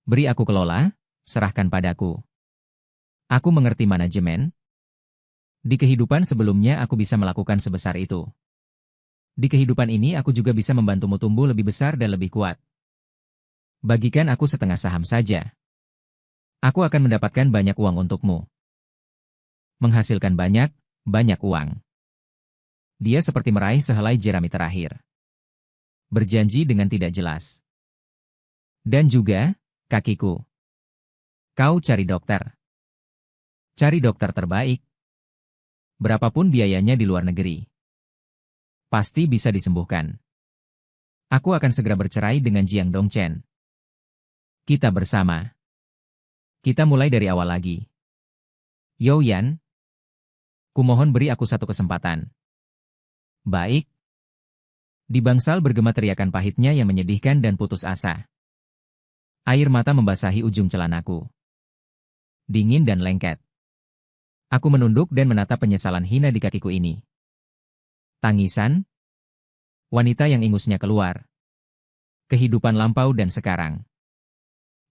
Beri aku kelola, serahkan padaku. Aku mengerti manajemen. Di kehidupan sebelumnya aku bisa melakukan sebesar itu. Di kehidupan ini aku juga bisa membantumu tumbuh lebih besar dan lebih kuat. Bagikan aku setengah saham saja. Aku akan mendapatkan banyak uang untukmu. Menghasilkan banyak uang. Dia seperti meraih sehelai jerami terakhir. Berjanji dengan tidak jelas. Dan juga, kakiku. Kau cari dokter. Cari dokter terbaik. Berapapun biayanya di luar negeri. Pasti bisa disembuhkan. Aku akan segera bercerai dengan Jiang Dongchen. Kita bersama. Kita mulai dari awal lagi. Youyan, kumohon beri aku satu kesempatan. Baik. Di bangsal bergema teriakan pahitnya yang menyedihkan dan putus asa. Air mata membasahi ujung celanaku. Dingin dan lengket. Aku menunduk dan menatap penyesalan hina di kakiku ini. Tangisan. Wanita yang ingusnya keluar. Kehidupan lampau dan sekarang.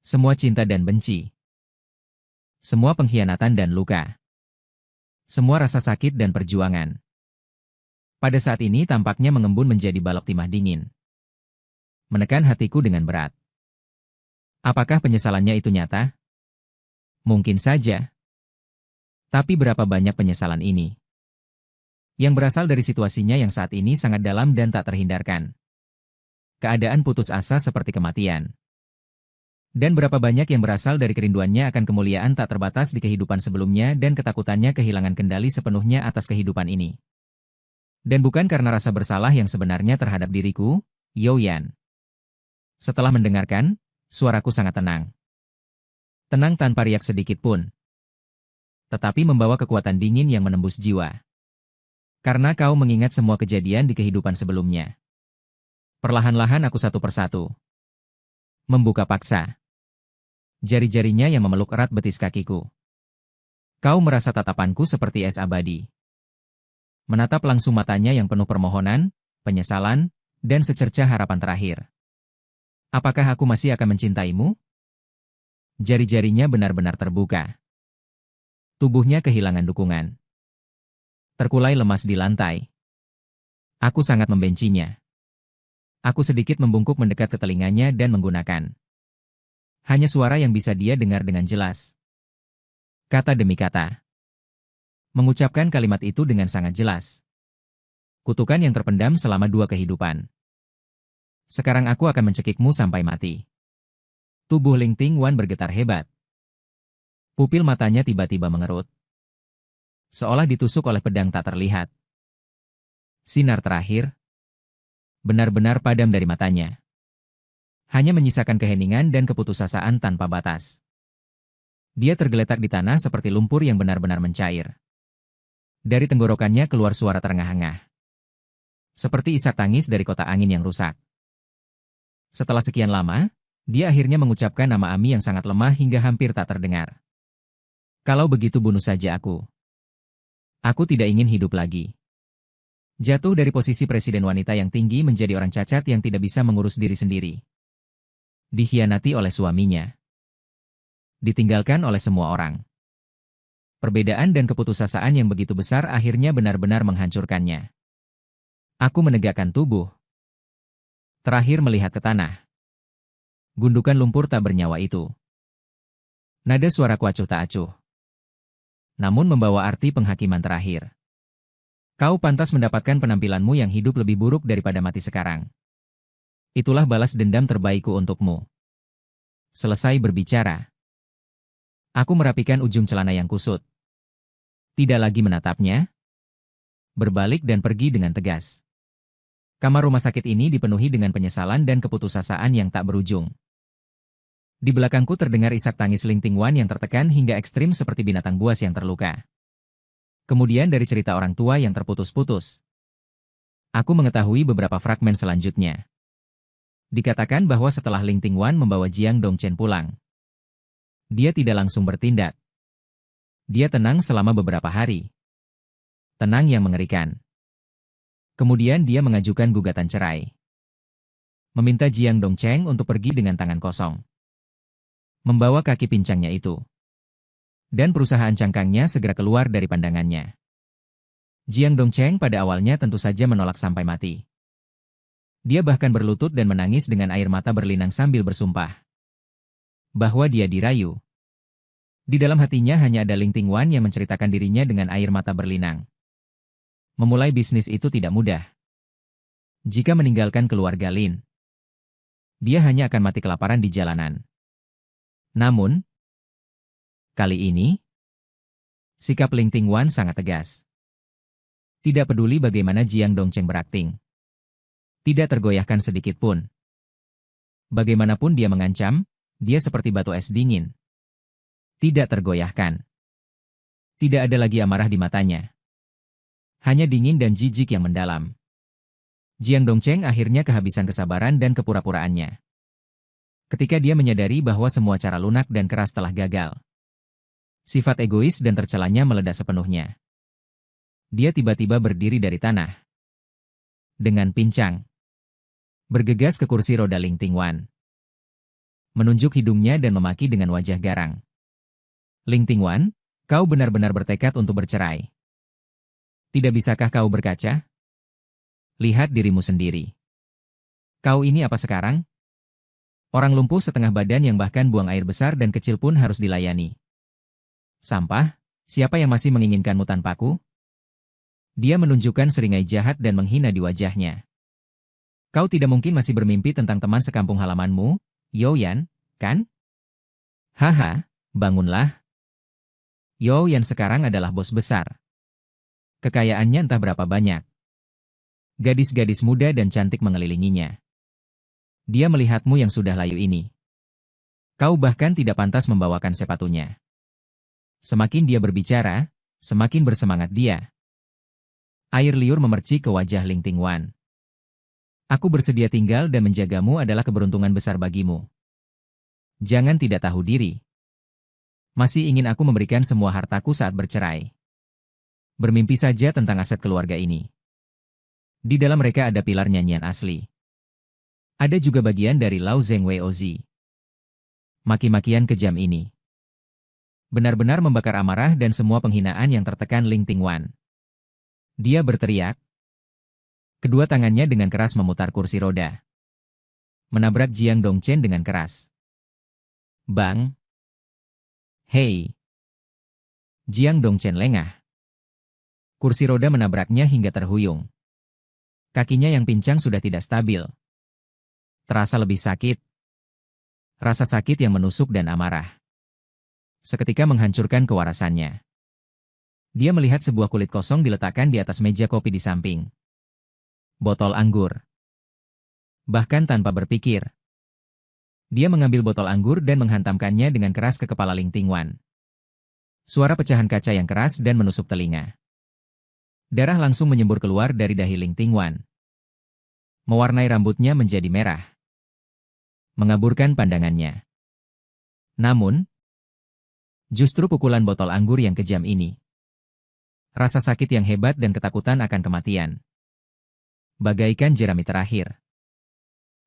Semua cinta dan benci. Semua pengkhianatan dan luka. Semua rasa sakit dan perjuangan. Pada saat ini tampaknya mengembun menjadi balok timah dingin. Menekan hatiku dengan berat. Apakah penyesalannya itu nyata? Mungkin saja. Tapi berapa banyak penyesalan ini? Yang berasal dari situasinya yang saat ini sangat dalam dan tak terhindarkan. Keadaan putus asa seperti kematian. Dan berapa banyak yang berasal dari kerinduannya akan kemuliaan tak terbatas di kehidupan sebelumnya dan ketakutannya kehilangan kendali sepenuhnya atas kehidupan ini. Dan bukan karena rasa bersalah yang sebenarnya terhadap diriku, Youyan. Setelah mendengarkan, suaraku sangat tenang. Tenang tanpa riak sedikit pun. Tetapi membawa kekuatan dingin yang menembus jiwa. Karena kau mengingat semua kejadian di kehidupan sebelumnya. Perlahan-lahan aku satu persatu membuka paksa jari-jarinya yang memeluk erat betis kakiku. Kau merasa tatapanku seperti es abadi. Menatap langsung matanya yang penuh permohonan, penyesalan, dan secercah harapan terakhir. Apakah aku masih akan mencintaimu? Jari-jarinya benar-benar terbuka. Tubuhnya kehilangan dukungan. Terkulai lemas di lantai. Aku sangat membencinya. Aku sedikit membungkuk mendekat ke telinganya dan menggunakan hanya suara yang bisa dia dengar dengan jelas. Kata demi kata. Mengucapkan kalimat itu dengan sangat jelas. Kutukan yang terpendam selama 2 kehidupan. Sekarang aku akan mencekikmu sampai mati. Tubuh Ling Tingwan bergetar hebat. Pupil matanya tiba-tiba mengerut. Seolah ditusuk oleh pedang tak terlihat. Sinar terakhir benar-benar padam dari matanya. Hanya menyisakan keheningan dan keputusasaan tanpa batas. Dia tergeletak di tanah seperti lumpur yang benar-benar mencair. Dari tenggorokannya keluar suara terengah-engah. Seperti isak tangis dari kota angin yang rusak. Setelah sekian lama, dia akhirnya mengucapkan nama Ami yang sangat lemah hingga hampir tak terdengar. Kalau begitu bunuh saja aku. Aku tidak ingin hidup lagi. Jatuh dari posisi presiden wanita yang tinggi menjadi orang cacat yang tidak bisa mengurus diri sendiri. Dikhianati oleh suaminya. Ditinggalkan oleh semua orang. Perbedaan dan keputusasaan yang begitu besar akhirnya benar-benar menghancurkannya. Aku menegakkan tubuh. Terakhir melihat ke tanah. Gundukan lumpur tak bernyawa itu. Nada suaraku acuh tak acuh. Namun membawa arti penghakiman terakhir. Kau pantas mendapatkan penampilanmu yang hidup lebih buruk daripada mati sekarang. Itulah balas dendam terbaikku untukmu. Selesai berbicara. Aku merapikan ujung celana yang kusut. Tidak lagi menatapnya. Berbalik dan pergi dengan tegas. Kamar rumah sakit ini dipenuhi dengan penyesalan dan keputusasaan yang tak berujung. Di belakangku terdengar isak tangis Ling Tingwan yang tertekan hingga ekstrim seperti binatang buas yang terluka. Kemudian dari cerita orang tua yang terputus-putus. Aku mengetahui beberapa fragmen selanjutnya. Dikatakan bahwa setelah Ling Tingwan membawa Jiang Dongchen pulang, dia tidak langsung bertindak. Dia tenang selama beberapa hari. Tenang yang mengerikan. Kemudian dia mengajukan gugatan cerai. Meminta Jiang Dongcheng untuk pergi dengan tangan kosong. Membawa kaki pincangnya itu. Dan perusahaan cangkangnya segera keluar dari pandangannya. Jiang Dongcheng pada awalnya tentu saja menolak sampai mati. Dia bahkan berlutut dan menangis dengan air mata berlinang sambil bersumpah bahwa dia dirayu. Di dalam hatinya hanya ada Ling Tingwan yang menceritakan dirinya dengan air mata berlinang. Memulai bisnis itu tidak mudah. Jika meninggalkan keluarga Lin, dia hanya akan mati kelaparan di jalanan. Namun, kali ini, sikap Ling Tingwan sangat tegas. Tidak peduli bagaimana Jiang Dongcheng berakting. Tidak tergoyahkan sedikit pun. Bagaimanapun dia mengancam, dia seperti batu es dingin. Tidak tergoyahkan. Tidak ada lagi amarah di matanya. Hanya dingin dan jijik yang mendalam. Jiang Dongcheng akhirnya kehabisan kesabaran dan kepura-puraannya. Ketika dia menyadari bahwa semua cara lunak dan keras telah gagal. Sifat egois dan tercelanya meledak sepenuhnya. Dia tiba-tiba berdiri dari tanah. Dengan pincang. Bergegas ke kursi roda Ling Tingwan. Menunjuk hidungnya dan memaki dengan wajah garang. Ling Tingwan, kau benar-benar bertekad untuk bercerai. Tidak bisakah kau berkaca? Lihat dirimu sendiri. Kau ini apa sekarang? Orang lumpuh setengah badan yang bahkan buang air besar dan kecil pun harus dilayani. Sampah, siapa yang masih menginginkanmu tanpaku? Dia menunjukkan seringai jahat dan menghina di wajahnya. Kau tidak mungkin masih bermimpi tentang teman sekampung halamanmu, Youyan, kan? Haha, bangunlah. Yo Yan sekarang adalah bos besar. Kekayaannya entah berapa banyak. Gadis-gadis muda dan cantik mengelilinginya. Dia melihatmu yang sudah layu ini. Kau bahkan tidak pantas membawakan sepatunya. Semakin dia berbicara, semakin bersemangat dia. Air liur memercik ke wajah Ling Tingwan. Aku bersedia tinggal dan menjagamu adalah keberuntungan besar bagimu. Jangan tidak tahu diri. Masih ingin aku memberikan semua hartaku saat bercerai. Bermimpi saja tentang aset keluarga ini. Di dalam mereka ada pilar nyanyian asli. Ada juga bagian dari Lao Zheng Wei Ozi. Maki-makian kejam ini benar-benar membakar amarah dan semua penghinaan yang tertekan Ling Tingwan. Dia berteriak. Kedua tangannya dengan keras memutar kursi roda. Menabrak Jiang Dongchen dengan keras. Bang! Hei! Jiang Dongchen lengah. Kursi roda menabraknya hingga terhuyung. Kakinya yang pincang sudah tidak stabil. Terasa lebih sakit. Rasa sakit yang menusuk dan amarah. Seketika menghancurkan kewarasannya. Dia melihat sebuah kulit kosong diletakkan di atas meja kopi di samping. Botol anggur. Bahkan tanpa berpikir, dia mengambil botol anggur dan menghantamkannya dengan keras ke kepala Ling Tingwan. Suara pecahan kaca yang keras dan menusuk telinga. Darah langsung menyembur keluar dari dahi Ling Tingwan. Mewarnai rambutnya menjadi merah. Mengaburkan pandangannya. Namun, justru pukulan botol anggur yang kejam ini. Rasa sakit yang hebat dan ketakutan akan kematian. Bagaikan jerami terakhir.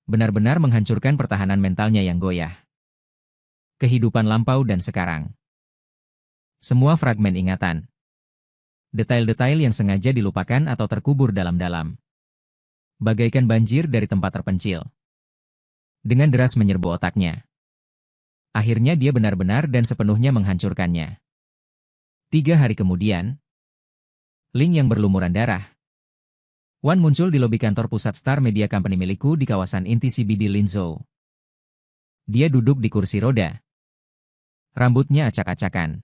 Benar-benar menghancurkan pertahanan mentalnya yang goyah. Kehidupan lampau dan sekarang. Semua fragmen ingatan. Detail-detail yang sengaja dilupakan atau terkubur dalam-dalam. Bagaikan banjir dari tempat terpencil. Dengan deras menyerbu otaknya. Akhirnya dia benar-benar dan sepenuhnya menghancurkannya. 3 hari kemudian, Ling yang berlumuran darah. Wan muncul di lobi kantor pusat Star Media Company milikku di kawasan inti CBD Linzhou. Dia duduk di kursi roda. Rambutnya acak-acakan.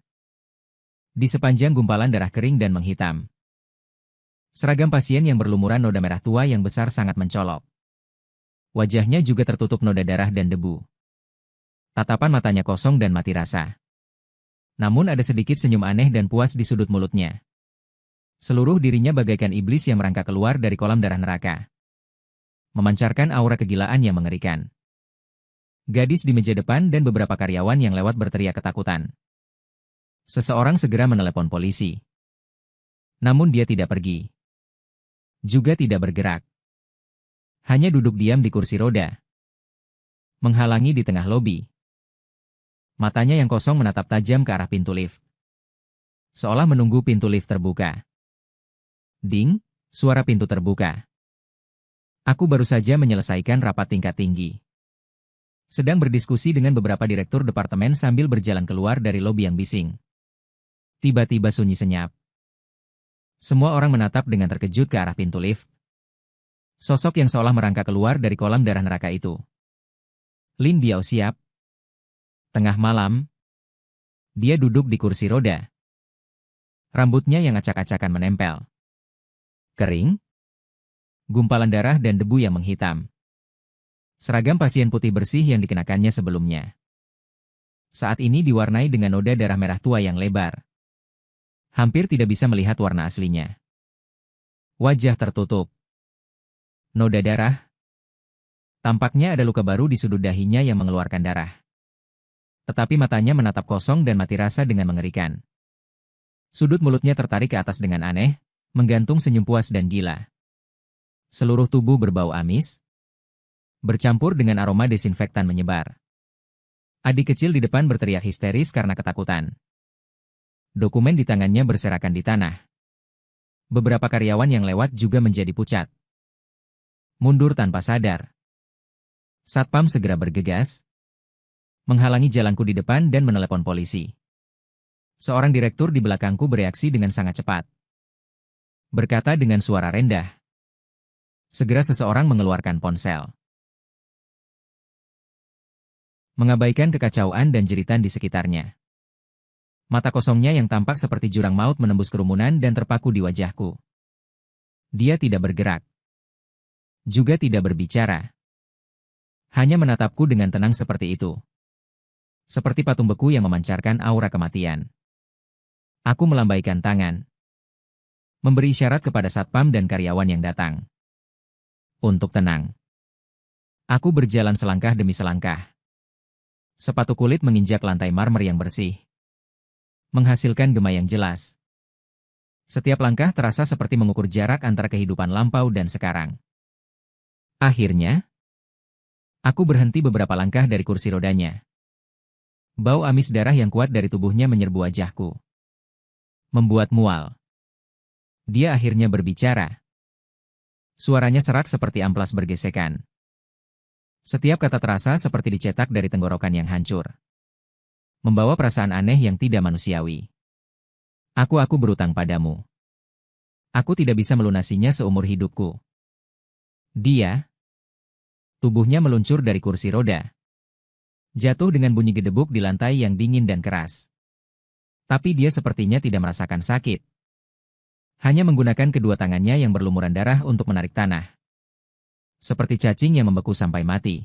Di sepanjang gumpalan darah kering dan menghitam. Seragam pasien yang berlumuran noda merah tua yang besar sangat mencolok. Wajahnya juga tertutup noda darah dan debu. Tatapan matanya kosong dan mati rasa. Namun ada sedikit senyum aneh dan puas di sudut mulutnya. Seluruh dirinya bagaikan iblis yang merangkak keluar dari kolam darah neraka. Memancarkan aura kegilaan yang mengerikan. Gadis di meja depan dan beberapa karyawan yang lewat berteriak ketakutan. Seseorang segera menelepon polisi. Namun dia tidak pergi. Juga tidak bergerak. Hanya duduk diam di kursi roda. Menghalangi di tengah lobi. Matanya yang kosong menatap tajam ke arah pintu lift. Seolah menunggu pintu lift terbuka. Ding, suara pintu terbuka. Aku baru saja menyelesaikan rapat tingkat tinggi. Sedang berdiskusi dengan beberapa direktur departemen sambil berjalan keluar dari lobi yang bising. Tiba-tiba sunyi senyap. Semua orang menatap dengan terkejut ke arah pintu lift. Sosok yang seolah merangkak keluar dari kolam darah neraka itu. Lin Biao siap. Tengah malam, dia duduk di kursi roda. Rambutnya yang acak-acakan menempel. Kering. Gumpalan darah dan debu yang menghitam. Seragam pasien putih bersih yang dikenakannya sebelumnya. Saat ini diwarnai dengan noda darah merah tua yang lebar. Hampir tidak bisa melihat warna aslinya. Wajah tertutup. Noda darah. Tampaknya ada luka baru di sudut dahinya yang mengeluarkan darah. Tetapi matanya menatap kosong dan mati rasa dengan mengerikan. Sudut mulutnya tertarik ke atas dengan aneh, menggantung senyum puas dan gila. Seluruh tubuh berbau amis, bercampur dengan aroma desinfektan menyebar. Adik kecil di depan berteriak histeris karena ketakutan. Dokumen di tangannya berserakan di tanah. Beberapa karyawan yang lewat juga menjadi pucat. Mundur tanpa sadar. Satpam segera bergegas, menghalangi jalanku di depan dan menelepon polisi. Seorang direktur di belakangku bereaksi dengan sangat cepat. Berkata dengan suara rendah. Segera seseorang mengeluarkan ponsel. mengabaikan kekacauan dan jeritan di sekitarnya. Mata kosongnya yang tampak seperti jurang maut menembus kerumunan dan terpaku di wajahku. Dia tidak bergerak. Juga tidak berbicara. Hanya menatapku dengan tenang seperti itu. Seperti patung beku yang memancarkan aura kematian. Aku melambaikan tangan. Memberi isyarat kepada satpam dan karyawan yang datang. Untuk tenang. Aku berjalan selangkah demi selangkah. Sepatu kulit menginjak lantai marmer yang bersih. Menghasilkan gema yang jelas. Setiap langkah terasa seperti mengukur jarak antara kehidupan lampau dan sekarang. Akhirnya, aku berhenti beberapa langkah dari kursi rodanya. Bau amis darah yang kuat dari tubuhnya menyerbu wajahku. Membuat mual. Dia akhirnya berbicara. Suaranya serak seperti amplas bergesekan. Setiap kata terasa seperti dicetak dari tenggorokan yang hancur. Membawa perasaan aneh yang tidak manusiawi. Aku berutang padamu. Aku tidak bisa melunasinya seumur hidupku. Dia. Tubuhnya meluncur dari kursi roda. Jatuh dengan bunyi gedebuk di lantai yang dingin dan keras. Tapi dia sepertinya tidak merasakan sakit. Hanya menggunakan kedua tangannya yang berlumuran darah untuk menarik tanah. Seperti cacing yang membeku sampai mati.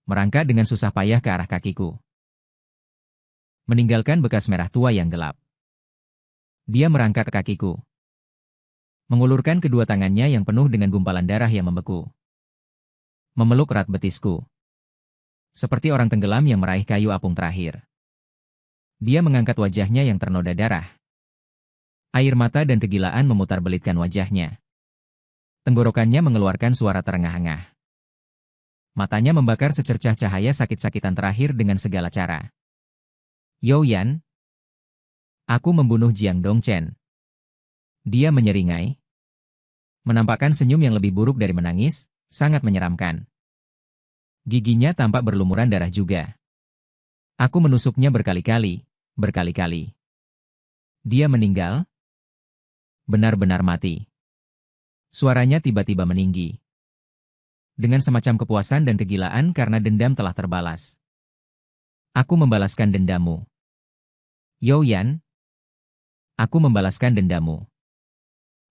Merangkak dengan susah payah ke arah kakiku. Meninggalkan bekas merah tua yang gelap. Dia merangkak ke kakiku. Mengulurkan kedua tangannya yang penuh dengan gumpalan darah yang membeku. Memeluk erat betisku. Seperti orang tenggelam yang meraih kayu apung terakhir. Dia mengangkat wajahnya yang ternoda darah. Air mata dan kegilaan memutar-belitkan wajahnya. Tenggorokannya mengeluarkan suara terengah-engah. Matanya membakar secercah cahaya sakit-sakitan terakhir dengan segala cara. Youyan. Aku membunuh Jiang Dongchen. Dia menyeringai. Menampakkan senyum yang lebih buruk dari menangis, sangat menyeramkan. Giginya tampak berlumuran darah juga. Aku menusuknya berkali-kali. Dia meninggal? Benar-benar mati. Suaranya tiba-tiba meninggi. Dengan semacam kepuasan dan kegilaan karena dendam telah terbalas. Aku membalaskan dendammu. Youyan. Aku membalaskan dendammu.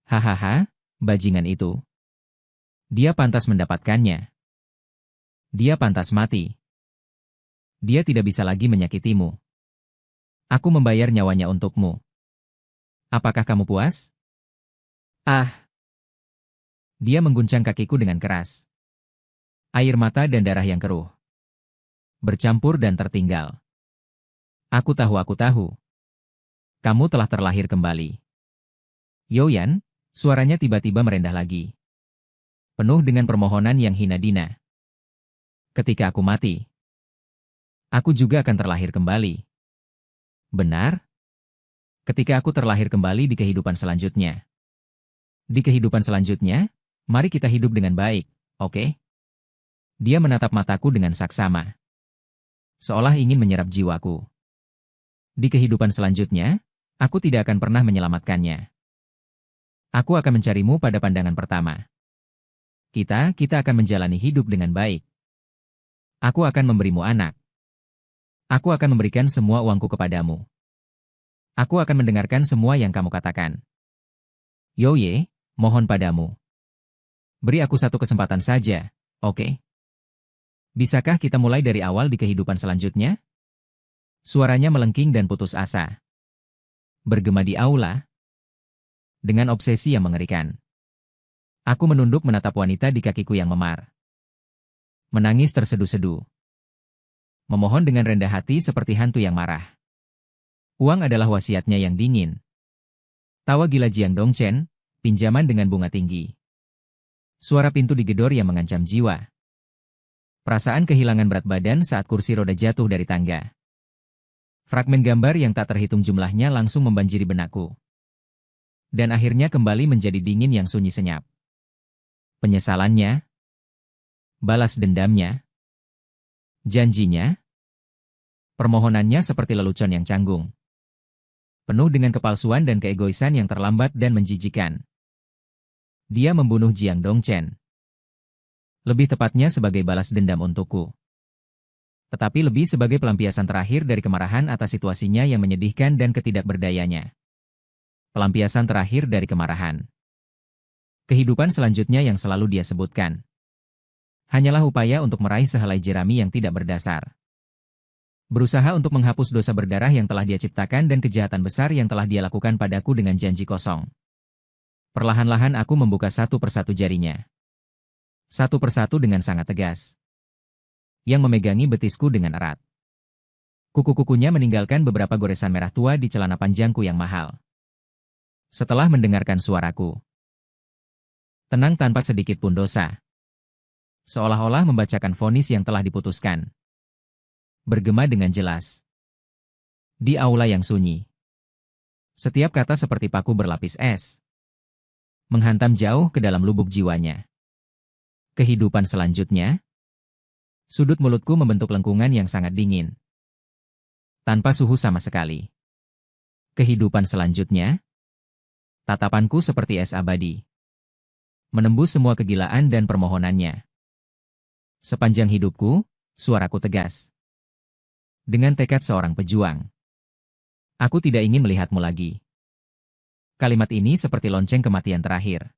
Hahaha, bajingan itu. Dia pantas mendapatkannya. Dia pantas mati. Dia tidak bisa lagi menyakitimu. Aku membayar nyawanya untukmu. Apakah kamu puas? Ah! Dia mengguncang kakiku dengan keras. Air mata dan darah yang keruh. Bercampur dan tertinggal. Aku tahu. Kamu telah terlahir kembali. Youyan, suaranya tiba-tiba merendah lagi. Penuh dengan permohonan yang hina dina. Ketika aku mati, aku juga akan terlahir kembali. Benar? Ketika aku terlahir kembali di kehidupan selanjutnya. Di kehidupan selanjutnya, mari kita hidup dengan baik, oke? Dia menatap mataku dengan saksama. Seolah ingin menyerap jiwaku. Di kehidupan selanjutnya, aku tidak akan pernah menyelamatkannya. Aku akan mencarimu pada pandangan pertama. Kita akan menjalani hidup dengan baik. Aku akan memberimu anak. Aku akan memberikan semua uangku kepadamu. Aku akan mendengarkan semua yang kamu katakan. Youye, mohon padamu. Beri aku satu kesempatan saja, oke? Bisakah kita mulai dari awal di kehidupan selanjutnya? Suaranya melengking dan putus asa. Bergema di aula. Dengan obsesi yang mengerikan. Aku menunduk menatap wanita di kakiku yang memar. Menangis tersedu-sedu. Memohon dengan rendah hati seperti hantu yang marah. Uang adalah wasiatnya yang dingin. Tawa gila Jiang Dongchen, pinjaman dengan bunga tinggi. Suara pintu digedor yang mengancam jiwa. Perasaan kehilangan berat badan saat kursi roda jatuh dari tangga. Fragmen gambar yang tak terhitung jumlahnya langsung membanjiri benakku. Dan akhirnya kembali menjadi dingin yang sunyi senyap. Penyesalannya. Balas dendamnya. Janjinya. Permohonannya seperti lelucon yang canggung. Penuh dengan kepalsuan dan keegoisan yang terlambat dan menjijikan. Dia membunuh Jiang Dongchen. Lebih tepatnya sebagai balas dendam untukku. tetapi lebih sebagai pelampiasan terakhir dari kemarahan atas situasinya yang menyedihkan dan ketidakberdayanya. Pelampiasan terakhir dari kemarahan. Kehidupan selanjutnya yang selalu dia sebutkan hanyalah upaya untuk meraih sehelai jerami yang tidak berdasar. Berusaha untuk menghapus dosa berdarah yang telah dia ciptakan dan kejahatan besar yang telah dia lakukan padaku dengan janji kosong. Perlahan-lahan aku membuka satu persatu jarinya. Satu persatu dengan sangat tegas. Yang memegangi betisku dengan erat. Kuku-kukunya meninggalkan beberapa goresan merah tua di celana panjangku yang mahal. Setelah mendengarkan suaraku. Tenang tanpa sedikit pun dosa. Seolah-olah membacakan vonis yang telah diputuskan. Bergema dengan jelas. Di aula yang sunyi. Setiap kata seperti paku berlapis es. Menghantam jauh ke dalam lubuk jiwanya. Kehidupan selanjutnya. Sudut mulutku membentuk lengkungan yang sangat dingin. Tanpa suhu sama sekali. Kehidupan selanjutnya. Tatapanku seperti es abadi. Menembus semua kegilaan dan permohonannya. Sepanjang hidupku, suaraku tegas. Dengan tekad seorang pejuang. Aku tidak ingin melihatmu lagi. Kalimat ini seperti lonceng kematian terakhir.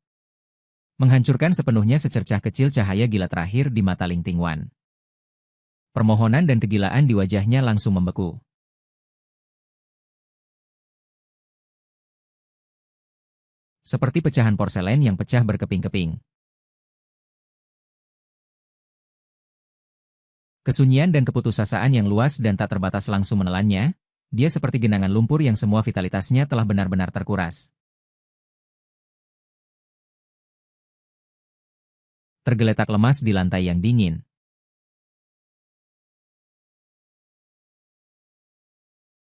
Menghancurkan sepenuhnya secercah kecil cahaya gila terakhir di mata Ling Tingwan. Permohonan dan kegilaan di wajahnya langsung membeku. Seperti pecahan porselen yang pecah berkeping-keping. Kesunyian dan keputusasaan yang luas dan tak terbatas langsung menelannya, dia seperti genangan lumpur yang semua vitalitasnya telah benar-benar terkuras. Tergeletak lemas di lantai yang dingin.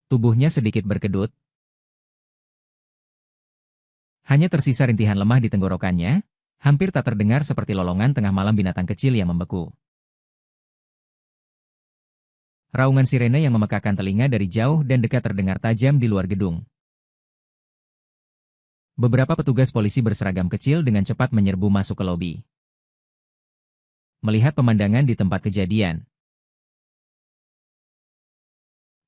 Tubuhnya sedikit berkedut. Hanya tersisa rintihan lemah di tenggorokannya, hampir tak terdengar seperti lolongan tengah malam binatang kecil yang membeku. Raungan sirene yang memekakkan telinga dari jauh dan dekat terdengar tajam di luar gedung. Beberapa petugas polisi berseragam kecil dengan cepat menyerbu masuk ke lobi. Melihat pemandangan di tempat kejadian.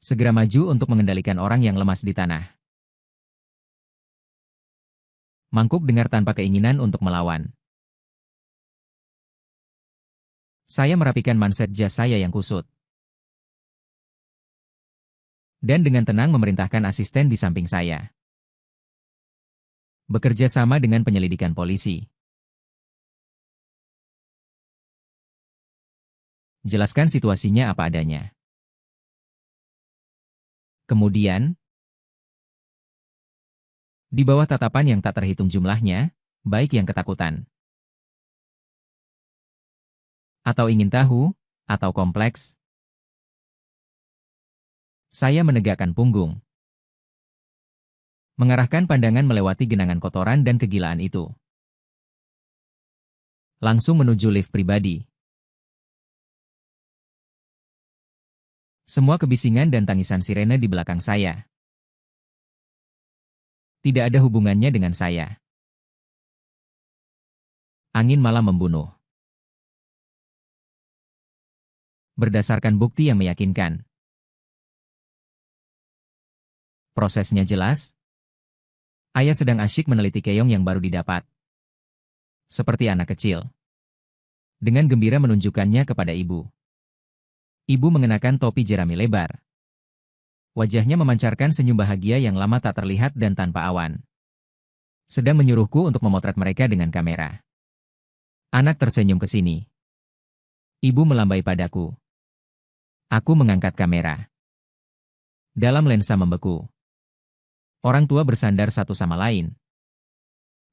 Segera maju untuk mengendalikan orang yang lemas di tanah. Mangkuk dengar tanpa keinginan untuk melawan. Saya merapikan manset jas saya yang kusut. Dan dengan tenang memerintahkan asisten di samping saya. Bekerja sama dengan penyelidikan polisi. Jelaskan situasinya apa adanya. Kemudian, di bawah tatapan yang tak terhitung jumlahnya, baik yang ketakutan, atau ingin tahu, atau kompleks, saya menegakkan punggung. Mengarahkan pandangan melewati genangan kotoran dan kegilaan itu. Langsung menuju lift pribadi. Semua kebisingan dan tangisan sirene di belakang saya. Tidak ada hubungannya dengan saya. Angin malam membunuh. Berdasarkan bukti yang meyakinkan. Prosesnya jelas. Ayah sedang asyik meneliti keong yang baru didapat. Seperti anak kecil. Dengan gembira menunjukkannya kepada ibu. Ibu mengenakan topi jerami lebar. Wajahnya memancarkan senyum bahagia yang lama tak terlihat dan tanpa awan. Sedang menyuruhku untuk memotret mereka dengan kamera. Anak tersenyum ke sini. Ibu melambai padaku. Aku mengangkat kamera. Dalam lensa membeku. Orang tua bersandar satu sama lain.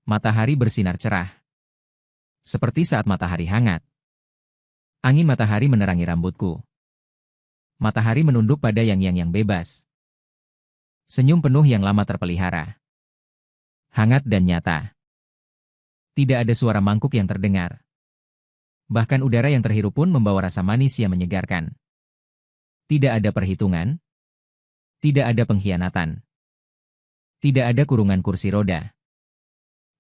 Matahari bersinar cerah. Seperti saat matahari hangat. Angin matahari menerangi rambutku. Matahari menunduk pada yang bebas. Senyum penuh yang lama terpelihara. Hangat dan nyata. Tidak ada suara mangkuk yang terdengar. Bahkan udara yang terhirup pun membawa rasa manis yang menyegarkan. Tidak ada perhitungan. Tidak ada pengkhianatan. Tidak ada kurungan kursi roda.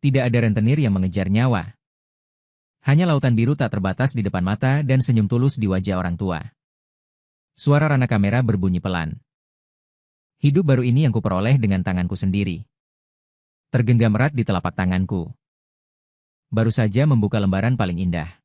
Tidak ada rentenir yang mengejar nyawa. Hanya lautan biru tak terbatas di depan mata dan senyum tulus di wajah orang tua. Suara rana kamera berbunyi pelan. Hidup baru ini yang kuperoleh dengan tanganku sendiri. Tergenggam erat di telapak tanganku. Baru saja membuka lembaran paling indah.